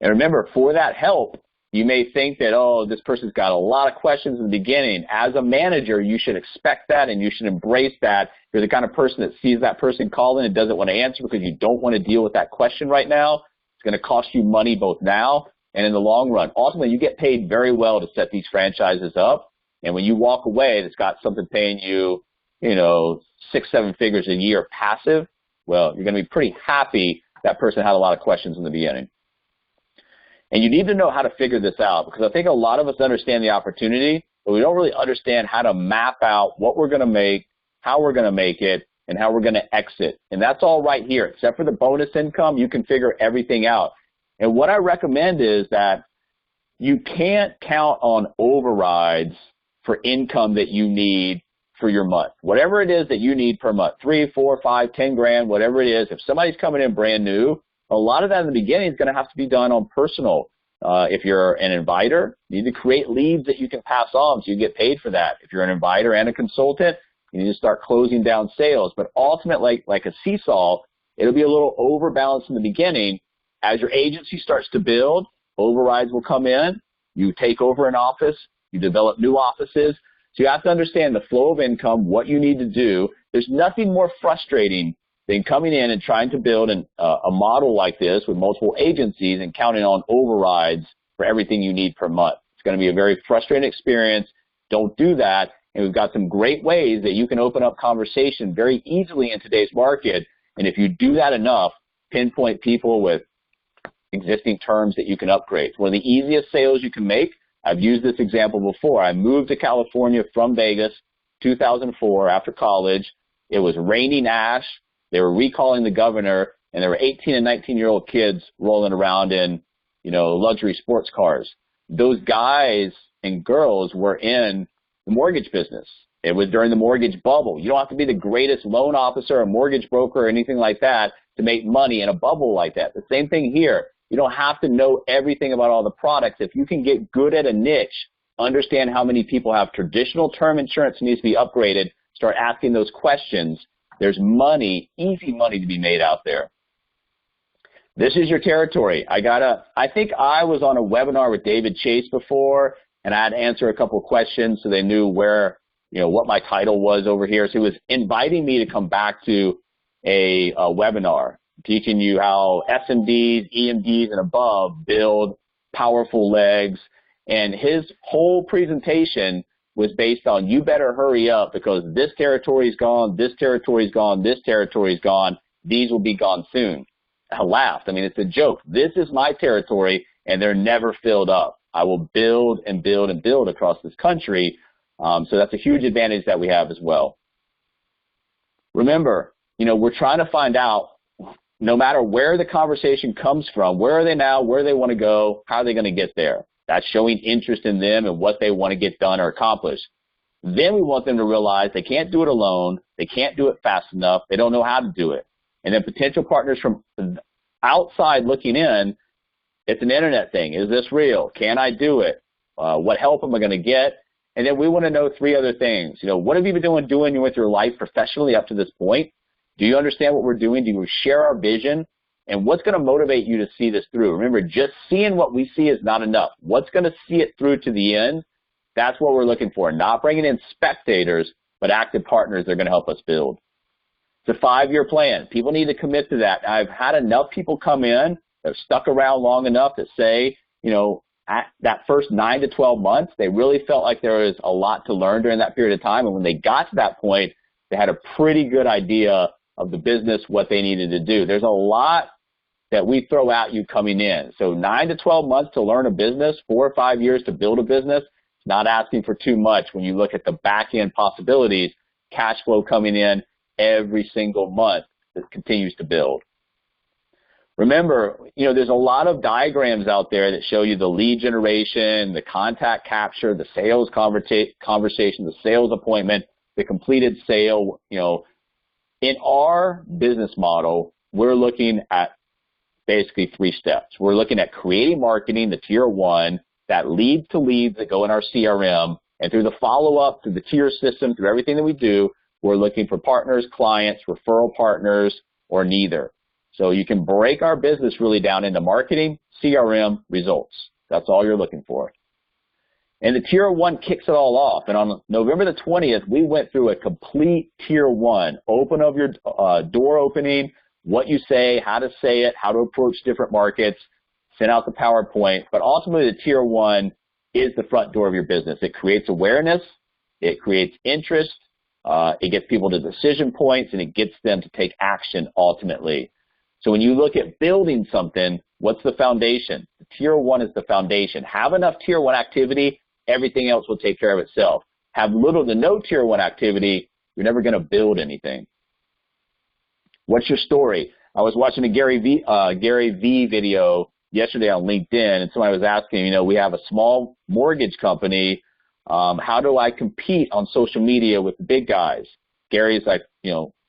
And remember, for that help, you may think that, oh, this person's got a lot of questions in the beginning. As a manager, you should expect that and you should embrace that. You're the kind of person that sees that person calling and doesn't want to answer because you don't want to deal with that question right now. It's going to cost you money both now and in the long run. Ultimately, you get paid very well to set these franchises up. And when you walk away, it's got something paying you, 6-7 figures a year passive. Well, you're going to be pretty happy that person had a lot of questions in the beginning. And you need to know how to figure this out, because I think a lot of us understand the opportunity, but we don't really understand how to map out what we're going to make, how we're going to make it, and how we're going to exit. And that's all right here. Except for the bonus income, you can figure everything out. And what I recommend is that you can't count on overrides for income that you need for your month. Whatever it is that you need per month, 3, 4, 5, 10 grand, whatever it is, if somebody's coming in brand new, a lot of that in the beginning is going to have to be done on personal. If you're an inviter, you need to create leads that you can pass on so you get paid for that. If you're an inviter and a consultant, you need to start closing down sales. But ultimately, like a seesaw, it'll be a little overbalanced in the beginning. As your agency starts to build, overrides will come in. You take over an office. You develop new offices. So you have to understand the flow of income, what you need to do. There's nothing more frustrating than coming in and trying to build a model like this with multiple agencies and counting on overrides for everything you need per month. It's going to be a very frustrating experience. Don't do that. And we've got some great ways that you can open up conversation very easily in today's market. And if you do that enough, pinpoint people with existing terms that you can upgrade. It's one of the easiest sales you can make. I've used this example before. I moved to California from Vegas 2004 after college. It was raining ash. They were recalling the governor, and there were 18 and 19-year-old kids rolling around in, luxury sports cars. Those guys and girls were in the mortgage business, It was during the mortgage bubble. You don't have to be the greatest loan officer or mortgage broker or anything like that to make money in a bubble like that. The same thing here. You don't have to know everything about all the products. If you can get good at a niche, understand how many people have traditional term insurance that needs to be upgraded, start asking those questions, there's money, easy money to be made out there. This is your territory. I think I was on a webinar with David Chase before, and I had to answer a couple of questions so they knew where, what my title was over here. So he was inviting me to come back to a webinar, teaching you how SMDs, EMDs, and above build powerful legs. And his whole presentation was based on, you better hurry up because this territory's gone, this territory's gone, this territory's gone, these will be gone soon. I laughed. I mean, it's a joke. This is my territory, and they're never filled up. I will build and build and build across this country. So that's a huge advantage that we have as well. Remember, we're trying to find out, no matter where the conversation comes from, where are they now, where they want to go, how are they going to get there? That's showing interest in them and what they want to get done or accomplish. Then we want them to realize they can't do it alone, they can't do it fast enough, they don't know how to do it. And then potential partners from outside looking in, it's an internet thing. Is this real? Can I do it? What help am I going to get? And then we want to know three other things. What have you been doing with your life professionally up to this point? Do you understand what we're doing? Do you share our vision? And what's going to motivate you to see this through? Remember, just seeing what we see is not enough. What's going to see it through to the end? That's what we're looking for. Not bringing in spectators, but active partners that are going to help us build. It's a 5-year plan. People need to commit to that. I've had enough people come in that have stuck around long enough to say, at that first 9 to 12 months, they really felt like there was a lot to learn during that period of time. And when they got to that point, they had a pretty good idea of the business, what they needed to do. There's a lot that we throw at you coming in. So 9 to 12 months to learn a business, 4 or 5 years to build a business, it's not asking for too much when you look at the back end possibilities, cash flow coming in every single month that continues to build. Remember, there's a lot of diagrams out there that show you the lead generation, the contact capture, the sales conversation, the sales appointment, the completed sale. In our business model, we're looking at basically 3 steps. We're looking at creating marketing, the tier 1, that leads to leads that go in our CRM, and through the follow-up, through the tier system, through everything that we do, we're looking for partners, clients, referral partners, or neither. So you can break our business really down into marketing, CRM, results. That's all you're looking for. And the tier 1 kicks it all off. And on November the 20th, we went through a complete tier 1. Open of your door opening, what you say, how to approach different markets, send out the PowerPoint. But ultimately, the tier 1 is the front door of your business. It creates awareness, it creates interest, it gets people to decision points, and it gets them to take action ultimately. So when you look at building something, what's the foundation? The tier 1 is the foundation. Have enough tier 1 activity, everything else will take care of itself. Have little to no tier 1 activity, you're never going to build anything. What's your story? I was watching a Gary V video yesterday on LinkedIn, and somebody was asking, we have a small mortgage company. How do I compete on social media with the big guys? Gary's like,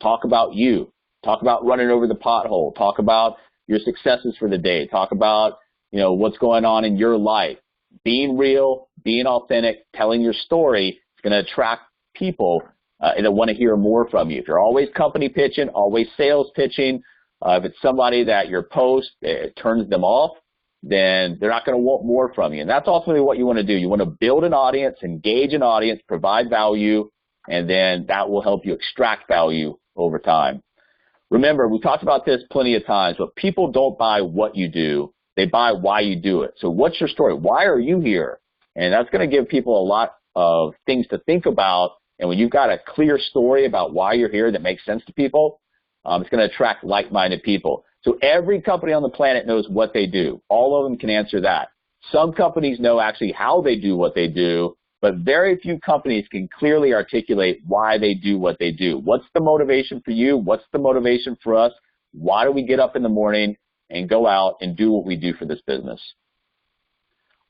talk about you. Talk about running over the pothole. Talk about your successes for the day. Talk about, what's going on in your life. Being real, being authentic, telling your story is going to attract people that want to hear more from you. If you're always company pitching, always sales pitching, if it's somebody that your post it turns them off, then they're not going to want more from you. And that's ultimately what you want to do. You want to build an audience, engage an audience, provide value, and then that will help you extract value over time. Remember, we talked about this plenty of times, but people don't buy what you do. They buy why you do it. So what's your story? Why are you here? And that's going to give people a lot of things to think about. And when you've got a clear story about why you're here that makes sense to people, it's going to attract like-minded people. So every company on the planet knows what they do. All of them can answer that. Some companies know actually how they do what they do, but very few companies can clearly articulate why they do what they do. What's the motivation for you? What's the motivation for us? Why do we get up in the morning and go out and do what we do for this business?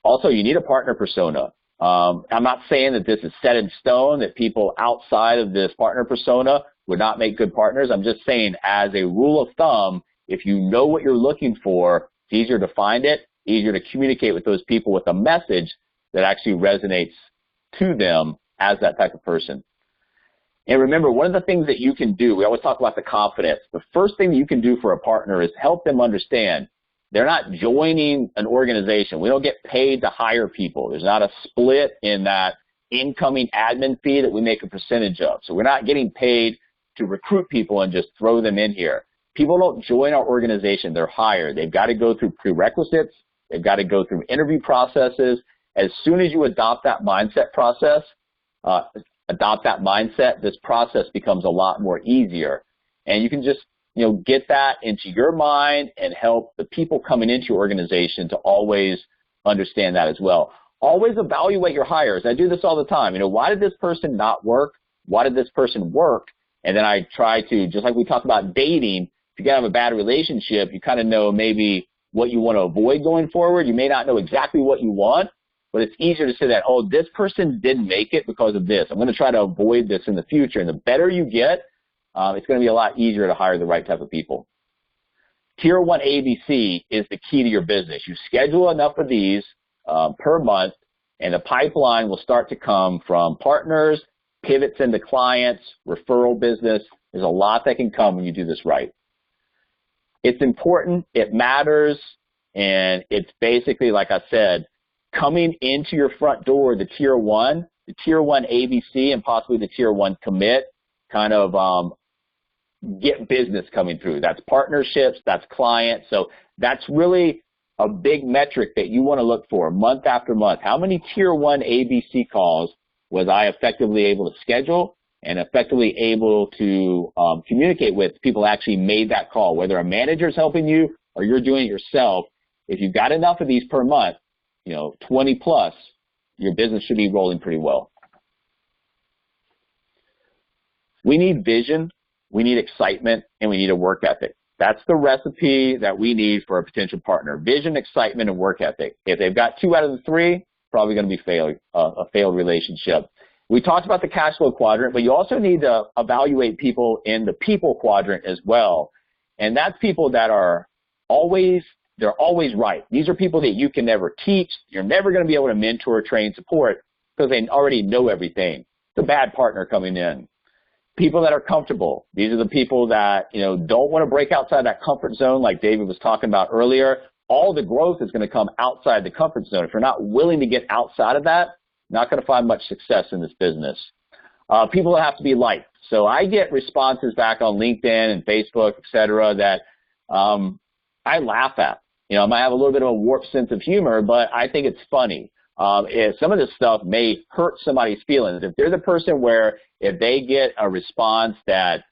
Also, you need a partner persona. I'm not saying that this is set in stone, that people outside of this partner persona would not make good partners. I'm just saying, as a rule of thumb, if you know what you're looking for, it's easier to find it, easier to communicate with those people with a message that actually resonates to them as that type of person. And remember, one of the things that you can do, we always talk about the confidence. The first thing that you can do for a partner is help them understand they're not joining an organization. We don't get paid to hire people. There's not a split in that incoming admin fee that we make a percentage of. So we're not getting paid to recruit people and just throw them in here. People don't join our organization. They're hired. They've got to go through prerequisites. They've got to go through interview processes. As soon as you adopt that mindset, this process becomes a lot more easier. And you can just, get that into your mind and help the people coming into your organization to always understand that as well. Always evaluate your hires. I do this all the time. Why did this person not work? Why did this person work? And then I try to, just like we talked about dating, if you have a bad relationship, you kind of know maybe what you want to avoid going forward. You may not know exactly what you want, but it's easier to say that, oh, this person didn't make it because of this. I'm going to try to avoid this in the future. And the better you get, it's going to be a lot easier to hire the right type of people. Tier 1 ABC is the key to your business. You schedule enough of these per month, and the pipeline will start to come from partners, pivots into clients, referral business. There's a lot that can come when you do this right. It's important, it matters, and it's basically, like I said, coming into your front door, the Tier 1 ABC, and possibly the Tier 1 commit, kind of get business coming through. That's partnerships, that's clients. So that's really a big metric that you want to look for month after month. How many Tier 1 ABC calls was I effectively able to schedule and effectively able to communicate with people who actually made that call, whether a manager's helping you or you're doing it yourself. If you've got enough of these per month, 20 plus, your business should be rolling pretty well. We need vision, we need excitement, and we need a work ethic. That's the recipe that we need for a potential partner. Vision, excitement, and work ethic. If they've got 2 out of the 3, probably going to be a failed relationship. We talked about the cash flow quadrant, but you also need to evaluate people in the people quadrant as well. And that's people that are they're always right. These are people that you can never teach. You're never going to be able to mentor, train, support because they already know everything. It's a bad partner coming in. People that are comfortable. These are the people that, don't want to break outside that comfort zone like David was talking about earlier. All the growth is going to come outside the comfort zone. If you're not willing to get outside of that, you're not going to find much success in this business. People that have to be liked. So I get responses back on LinkedIn and Facebook, et cetera, that I laugh at. I might have a little bit of a warped sense of humor, but I think it's funny. Some of this stuff may hurt somebody's feelings. If they're the person where if they get a response that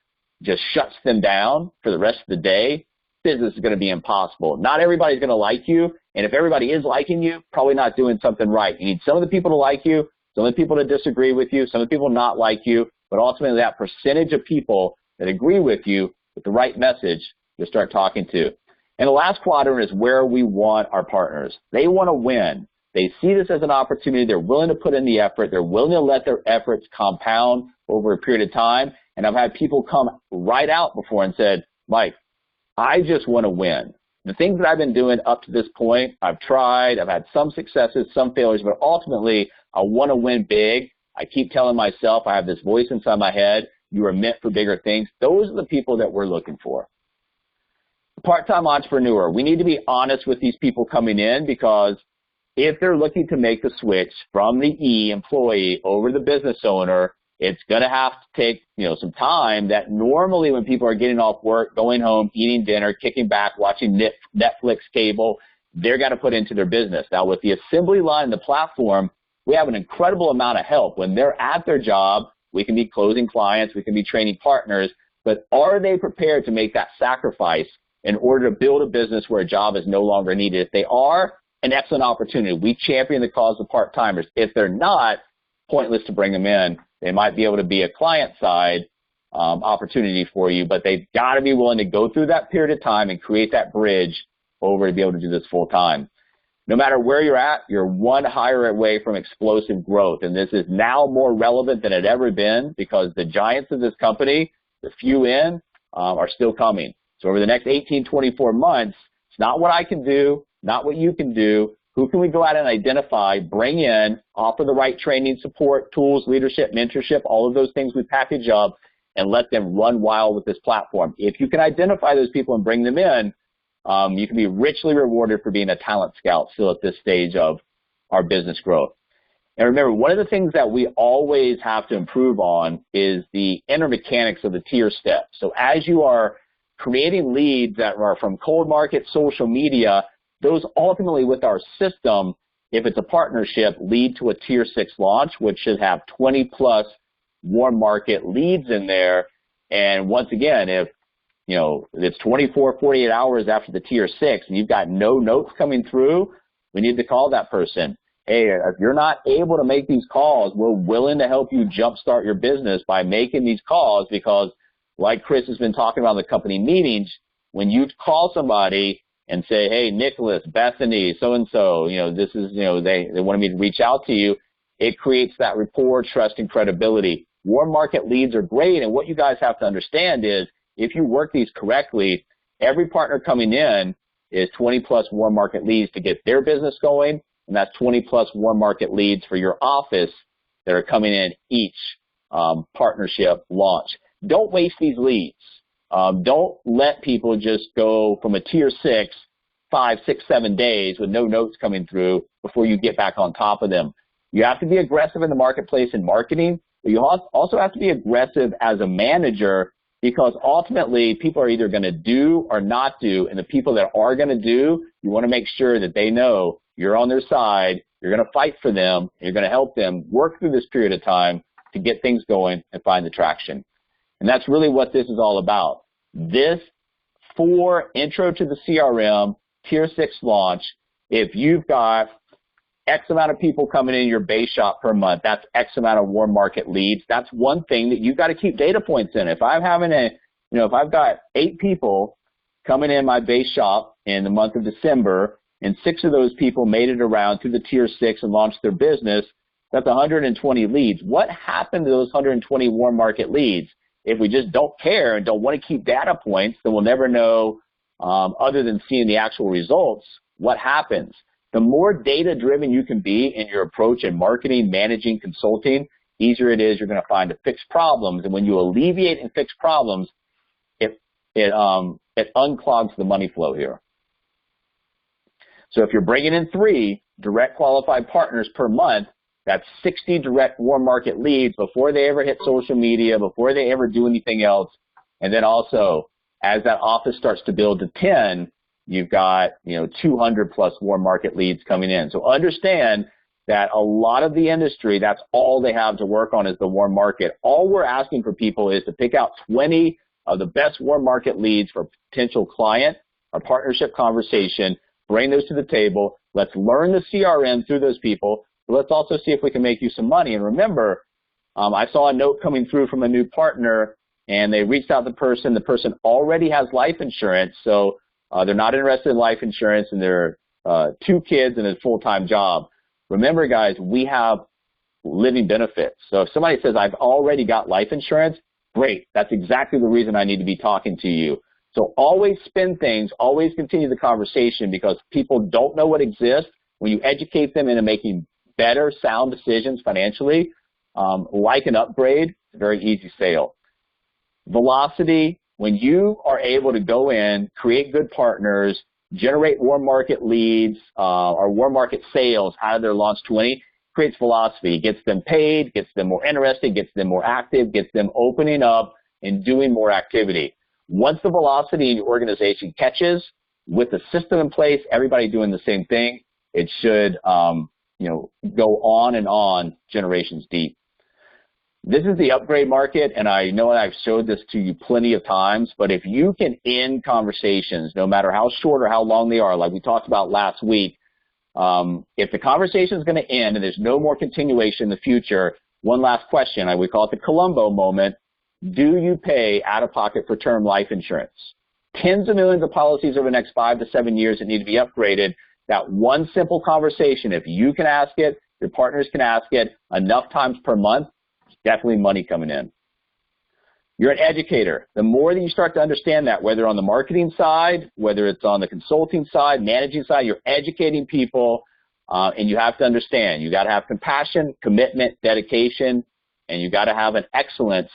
just shuts them down for the rest of the day, business is going to be impossible. Not everybody's going to like you, and if everybody is liking you, probably not doing something right. You need some of the people to like you, some of the people to disagree with you, some of the people not like you, but ultimately that percentage of people that agree with you with the right message, you'll start talking to. And the last quadrant is where we want our partners. They want to win. They see this as an opportunity. They're willing to put in the effort. They're willing to let their efforts compound over a period of time. And I've had people come right out before and said, Mike, I just want to win. The things that I've been doing up to this point, I've tried. I've had some successes, some failures, but ultimately I want to win big. I keep telling myself, I have this voice inside my head, you are meant for bigger things. Those are the people that we're looking for. Part-time entrepreneur, we need to be honest with these people coming in because if they're looking to make the switch from the E, employee, over the business owner, it's going to have to take, some time that normally when people are getting off work, going home, eating dinner, kicking back, watching Netflix cable, they're going to put into their business. Now, with the assembly line and the platform, we have an incredible amount of help. When they're at their job, we can be closing clients, we can be training partners, but are they prepared to make that sacrifice in order to build a business where a job is no longer needed? If they are, an excellent opportunity. We champion the cause of part-timers. If they're not, pointless to bring them in. They might be able to be a client-side opportunity for you, but they've got to be willing to go through that period of time and create that bridge over to be able to do this full-time. no matter where you're at, you're one hire away from explosive growth. And this is now more relevant than it ever been because the giants of this company, the few in, are still coming. So over the next 18, 24 months, it's not what I can do, not what you can do. Who can we go out and identify, bring in, offer the right training, support, tools, leadership, mentorship, all of those things we package up and let them run wild with this platform. If you can identify those people and bring them in, you can be richly rewarded for being a talent scout still at this stage of our business growth. And remember, one of the things that we always have to improve on is the inner mechanics of the tier step. So as you are creating leads that are from cold market, social media, those ultimately with our system, if it's a partnership, lead to a tier 6 launch, which should have 20 plus warm market leads in there. And once again, if it's 24, 48 hours after the tier 6 and you've got no notes coming through, we need to call that person. Hey, if you're not able to make these calls, we're willing to help you jumpstart your business by making these calls because like Chris has been talking about in the company meetings, when you call somebody and say, hey, Nicholas, Bethany, so-and-so, this is, they wanted me to reach out to you, it creates that rapport, trust, and credibility. Warm market leads are great, and what you guys have to understand is if you work these correctly, every partner coming in is 20 plus warm market leads to get their business going, and that's 20 plus warm market leads for your office that are coming in each partnership launch. Don't waste these leads. Don't let people just go from a tier 6, 5, 6, 7 days with no notes coming through before you get back on top of them. You have to be aggressive in the marketplace and marketing, but you also have to be aggressive as a manager because ultimately people are either going to do or not do, and the people that are going to do, you want to make sure that they know you're on their side, you're going to fight for them, you're going to help them work through this period of time to get things going and find the traction. And that's really what this is all about. This for intro to the CRM, tier 6 launch, if you've got X amount of people coming in your base shop per month, that's X amount of warm market leads. That's one thing that you've got to keep data points in. If I'm having if I've got 8 people coming in my base shop in the month of December and 6 of those people made it around to the tier 6 and launched their business, that's 120 leads. What happened to those 120 warm market leads? If we just don't care and don't want to keep data points, then we'll never know, other than seeing the actual results, what happens. The more data-driven you can be in your approach in marketing, managing, consulting, easier it is you're going to find to fix problems. And when you alleviate and fix problems, it unclogs the money flow here. So if you're bringing in 3 direct qualified partners per month, that's 60 direct warm market leads before they ever hit social media, before they ever do anything else. And then also, as that office starts to build to 10, you've got 200 plus warm market leads coming in. So understand that a lot of the industry, that's all they have to work on is the warm market. All we're asking for people is to pick out 20 of the best warm market leads for a potential client, a partnership conversation, bring those to the table. Let's learn the CRM through those people. But let's also see if we can make you some money. And remember, I saw a note coming through from a new partner, and they reached out to the person. The person already has life insurance, so they're not interested in life insurance, and they're 2 kids and a full-time job. Remember, guys, we have living benefits. So if somebody says, I've already got life insurance, great. That's exactly the reason I need to be talking to you. So always spin things, always continue the conversation because people don't know what exists. When you educate them into making better, sound decisions financially, like an upgrade, it's a very easy sale. Velocity, when you are able to go in, create good partners, generate warm market leads or warm market sales out of their launch 20, creates velocity, gets them paid, gets them more interested, gets them more active, gets them opening up and doing more activity. Once the velocity in your organization catches, with the system in place, everybody doing the same thing, it should go on and on generations deep. This is the upgrade market, and I know I've showed this to you plenty of times, but if you can end conversations, no matter how short or how long they are, like we talked about last week, if the conversation is going to end and there's no more continuation in the future, one last question, we call it the Columbo moment. Do you pay out-of-pocket for term life insurance? Tens of millions of policies over the next 5 to 7 years that need to be upgraded. That one simple conversation, if you can ask it, your partners can ask it enough times per month, it's definitely money coming in. You're an educator. The more that you start to understand that, whether on the marketing side, whether it's on the consulting side, managing side, you're educating people, and you have to understand. You got to have compassion, commitment, dedication, and you got to have an excellence,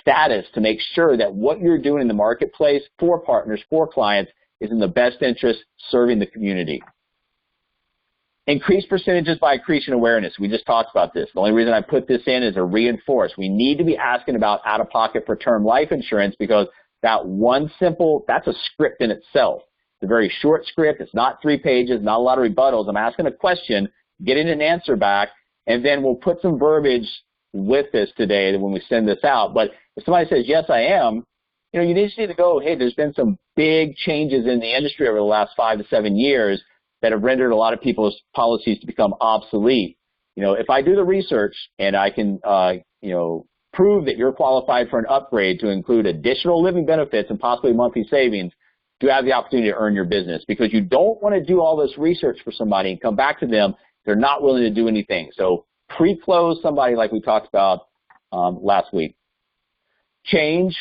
status to make sure that what you're doing in the marketplace for partners, for clients, is in the best interest serving the community. Increase percentages by increasing awareness. We just talked about this. The only reason I put this in is to reinforce. We need to be asking about out-of-pocket for term life insurance because that's a script in itself. It's a very short script. It's not 3 pages, not a lot of rebuttals. I'm asking a question, getting an answer back, and then we'll put some verbiage with this today when we send this out. But if somebody says, yes, I am, you just need to go, hey, there's been some big changes in the industry over the last 5 to 7 years that have rendered a lot of people's policies to become obsolete. If I do the research and I can, prove that you're qualified for an upgrade to include additional living benefits and possibly monthly savings, do have the opportunity to earn your business, because you don't want to do all this research for somebody and come back to them. They're not willing to do anything. So pre-close somebody like we talked about last week. Change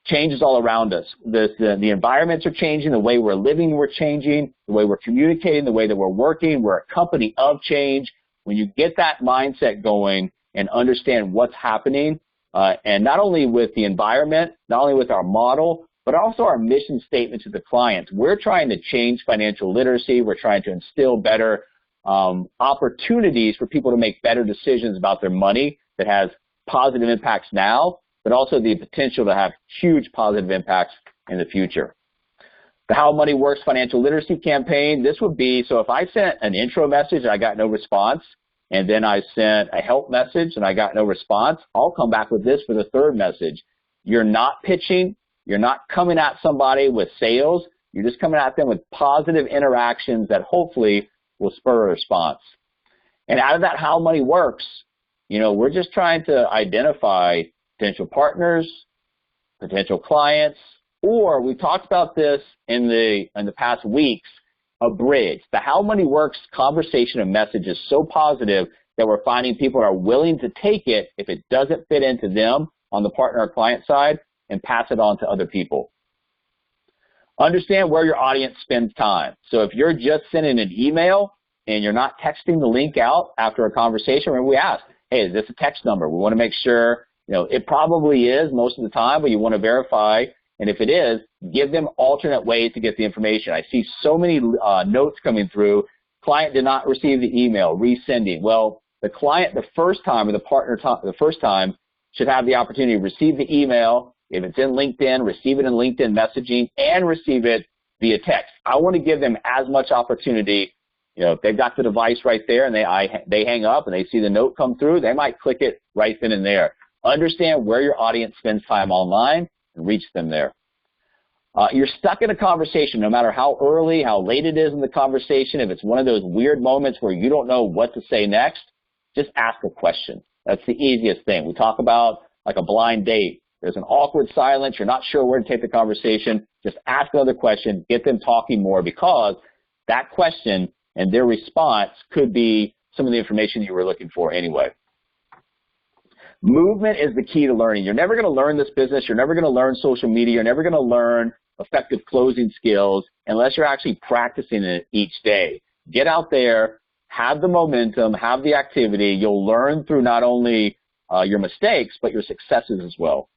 is all around us. The environments are changing. The way we're living, we're changing. The way we're communicating, the way that we're working. We're a company of change. When you get that mindset going and understand what's happening, and not only with the environment, not only with our model, but also our mission statement to the clients. We're trying to change financial literacy. We're trying to instill better opportunities for people to make better decisions about their money that has positive impacts now, but also the potential to have huge positive impacts in the future. The How Money Works Financial Literacy Campaign, this would be, so if I sent an intro message and I got no response, and then I sent a help message and I got no response, I'll come back with this for the third message. You're not pitching. You're not coming at somebody with sales. You're just coming at them with positive interactions that hopefully will spur a response. And out of that How Money Works, we're just trying to identify potential partners, potential clients, or we talked about this in the past weeks, a bridge. The How Money Works conversation and message is so positive that we're finding people are willing to take it if it doesn't fit into them on the partner or client side and pass it on to other people. Understand where your audience spends time. So if you're just sending an email and you're not texting the link out after a conversation, remember we asked, hey, is this a text number? We want to make sure, it probably is most of the time, but you want to verify. And if it is, give them alternate ways to get the information. I see so many notes coming through. Client did not receive the email, resending. Well, the client the first time or the partner the first time should have the opportunity to receive the email. If it's in LinkedIn, receive it in LinkedIn messaging and receive it via text. I want to give them as much opportunity. If they've got the device right there and they hang up and they see the note come through, they might click it right then and there. Understand where your audience spends time online and reach them there. You're stuck in a conversation, no matter how early, how late it is in the conversation. If it's one of those weird moments where you don't know what to say next, just ask a question. That's the easiest thing. We talk about like a blind date. There's an awkward silence. You're not sure where to take the conversation. Just ask another question. Get them talking more, because that question and their response could be some of the information you were looking for anyway. Movement is the key to learning. You're never going to learn this business. You're never going to learn social media. You're never going to learn effective closing skills unless you're actually practicing it each day. Get out there, have the momentum, have the activity. You'll learn through not only your mistakes, but your successes as well.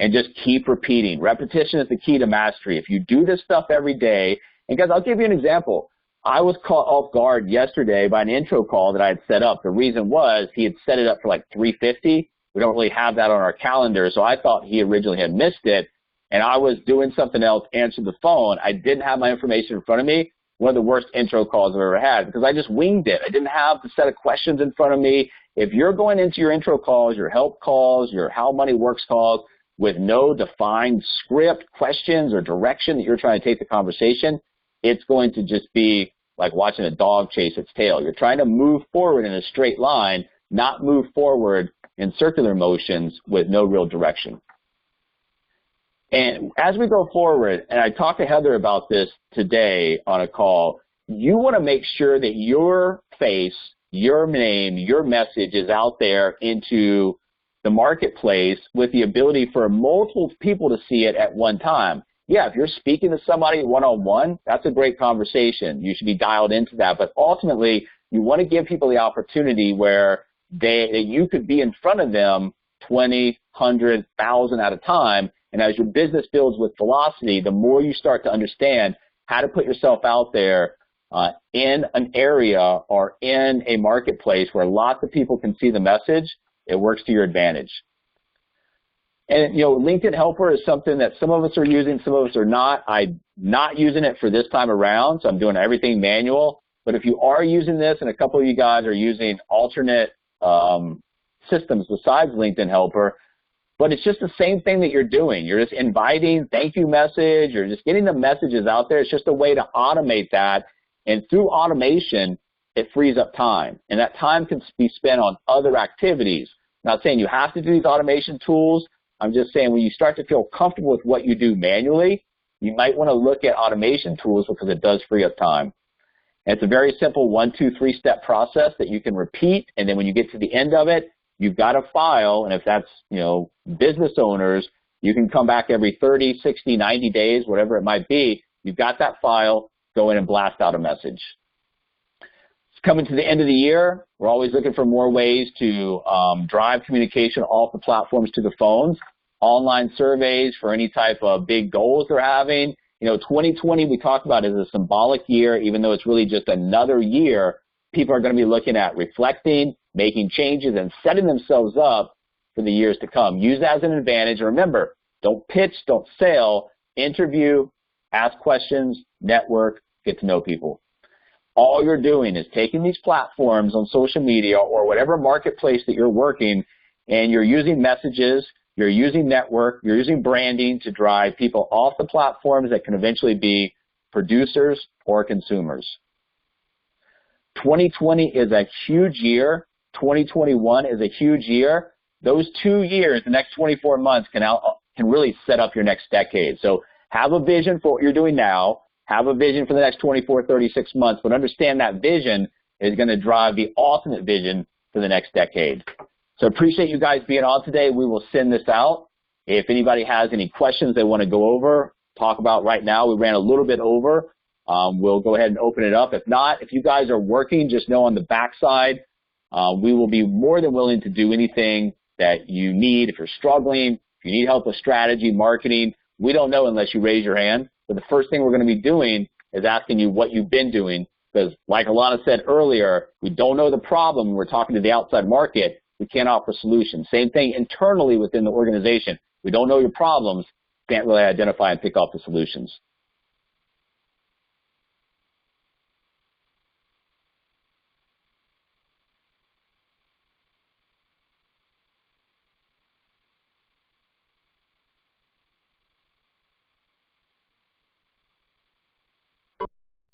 And just keep repeating. Repetition is the key to mastery. If you do this stuff every day, and guys, I'll give you an example. I was caught off guard yesterday by an intro call that I had set up. The reason was he had set it up for like 3:50. We don't really have that on our calendar, so I thought he originally had missed it, and I was doing something else, answered the phone. I didn't have my information in front of me. One of the worst intro calls I've ever had, because I just winged it. I didn't have the set of questions in front of me. If you're going into your intro calls, your help calls, your How Money Works calls with no defined script, questions, or direction that you're trying to take the conversation, it's going to just be like watching a dog chase its tail. You're trying to move forward in a straight line, not move forward in circular motions with no real direction. And as we go forward, and I talked to Heather about this today on a call, you want to make sure that your face, your name, your message is out there into the marketplace with the ability for multiple people to see it at one time. Yeah, if you're speaking to somebody one-on-one, that's a great conversation. You should be dialed into that. But ultimately, you want to give people the opportunity where you could be in front of them 20, 100, 1,000 at a time. And as your business builds with velocity, the more you start to understand how to put yourself out there in an area or in a marketplace where lots of people can see the message, it works to your advantage. And, LinkedIn Helper is something that some of us are using, some of us are not. I'm not using it for this time around, so I'm doing everything manual. But if you are using this, and a couple of you guys are using alternate systems besides LinkedIn Helper, but it's just the same thing that you're doing. You're just inviting, thank you message, you're just getting the messages out there. It's just a way to automate that. And through automation, it frees up time. And that time can be spent on other activities. I'm not saying you have to do these automation tools. I'm just saying when you start to feel comfortable with what you do manually, you might want to look at automation tools because it does free up time. And it's a very simple 1, 2, 3-step process that you can repeat. And then when you get to the end of it, you've got a file. And if that's, business owners, you can come back every 30, 60, 90 days, whatever it might be. You've got that file, go in and blast out a message. It's coming to the end of the year. We're always looking for more ways to drive communication off the platforms to the phones, online surveys for any type of big goals they're having. 2020 we talked about is a symbolic year, even though it's really just another year. People are going to be looking at reflecting, making changes, and setting themselves up for the years to come. Use that as an advantage. And remember, don't pitch, don't sell, interview, ask questions, network, get to know people. All you're doing is taking these platforms on social media or whatever marketplace that you're working, and you're using messages, you're using network, you're using branding to drive people off the platforms that can eventually be producers or consumers. 2020 is a huge year. 2021 is a huge year. Those 2 years, the next 24 months, can really set up your next decade. So have a vision for what you're doing now. Have a vision for the next 24, 36 months, but understand that vision is going to drive the ultimate vision for the next decade. So appreciate you guys being on today. We will send this out. If anybody has any questions they want to go over, talk about right now, we ran a little bit over. We'll go ahead and open it up. If not, if you guys are working, just know on the backside, we will be more than willing to do anything that you need. If you're struggling, if you need help with strategy, marketing, we don't know unless you raise your hand. But the first thing we're going to be doing is asking you what you've been doing, because like Alana said earlier, we don't know the problem. We're talking to the outside market. We can't offer solutions. Same thing internally within the organization. We don't know your problems. Can't really identify and pick off the solutions.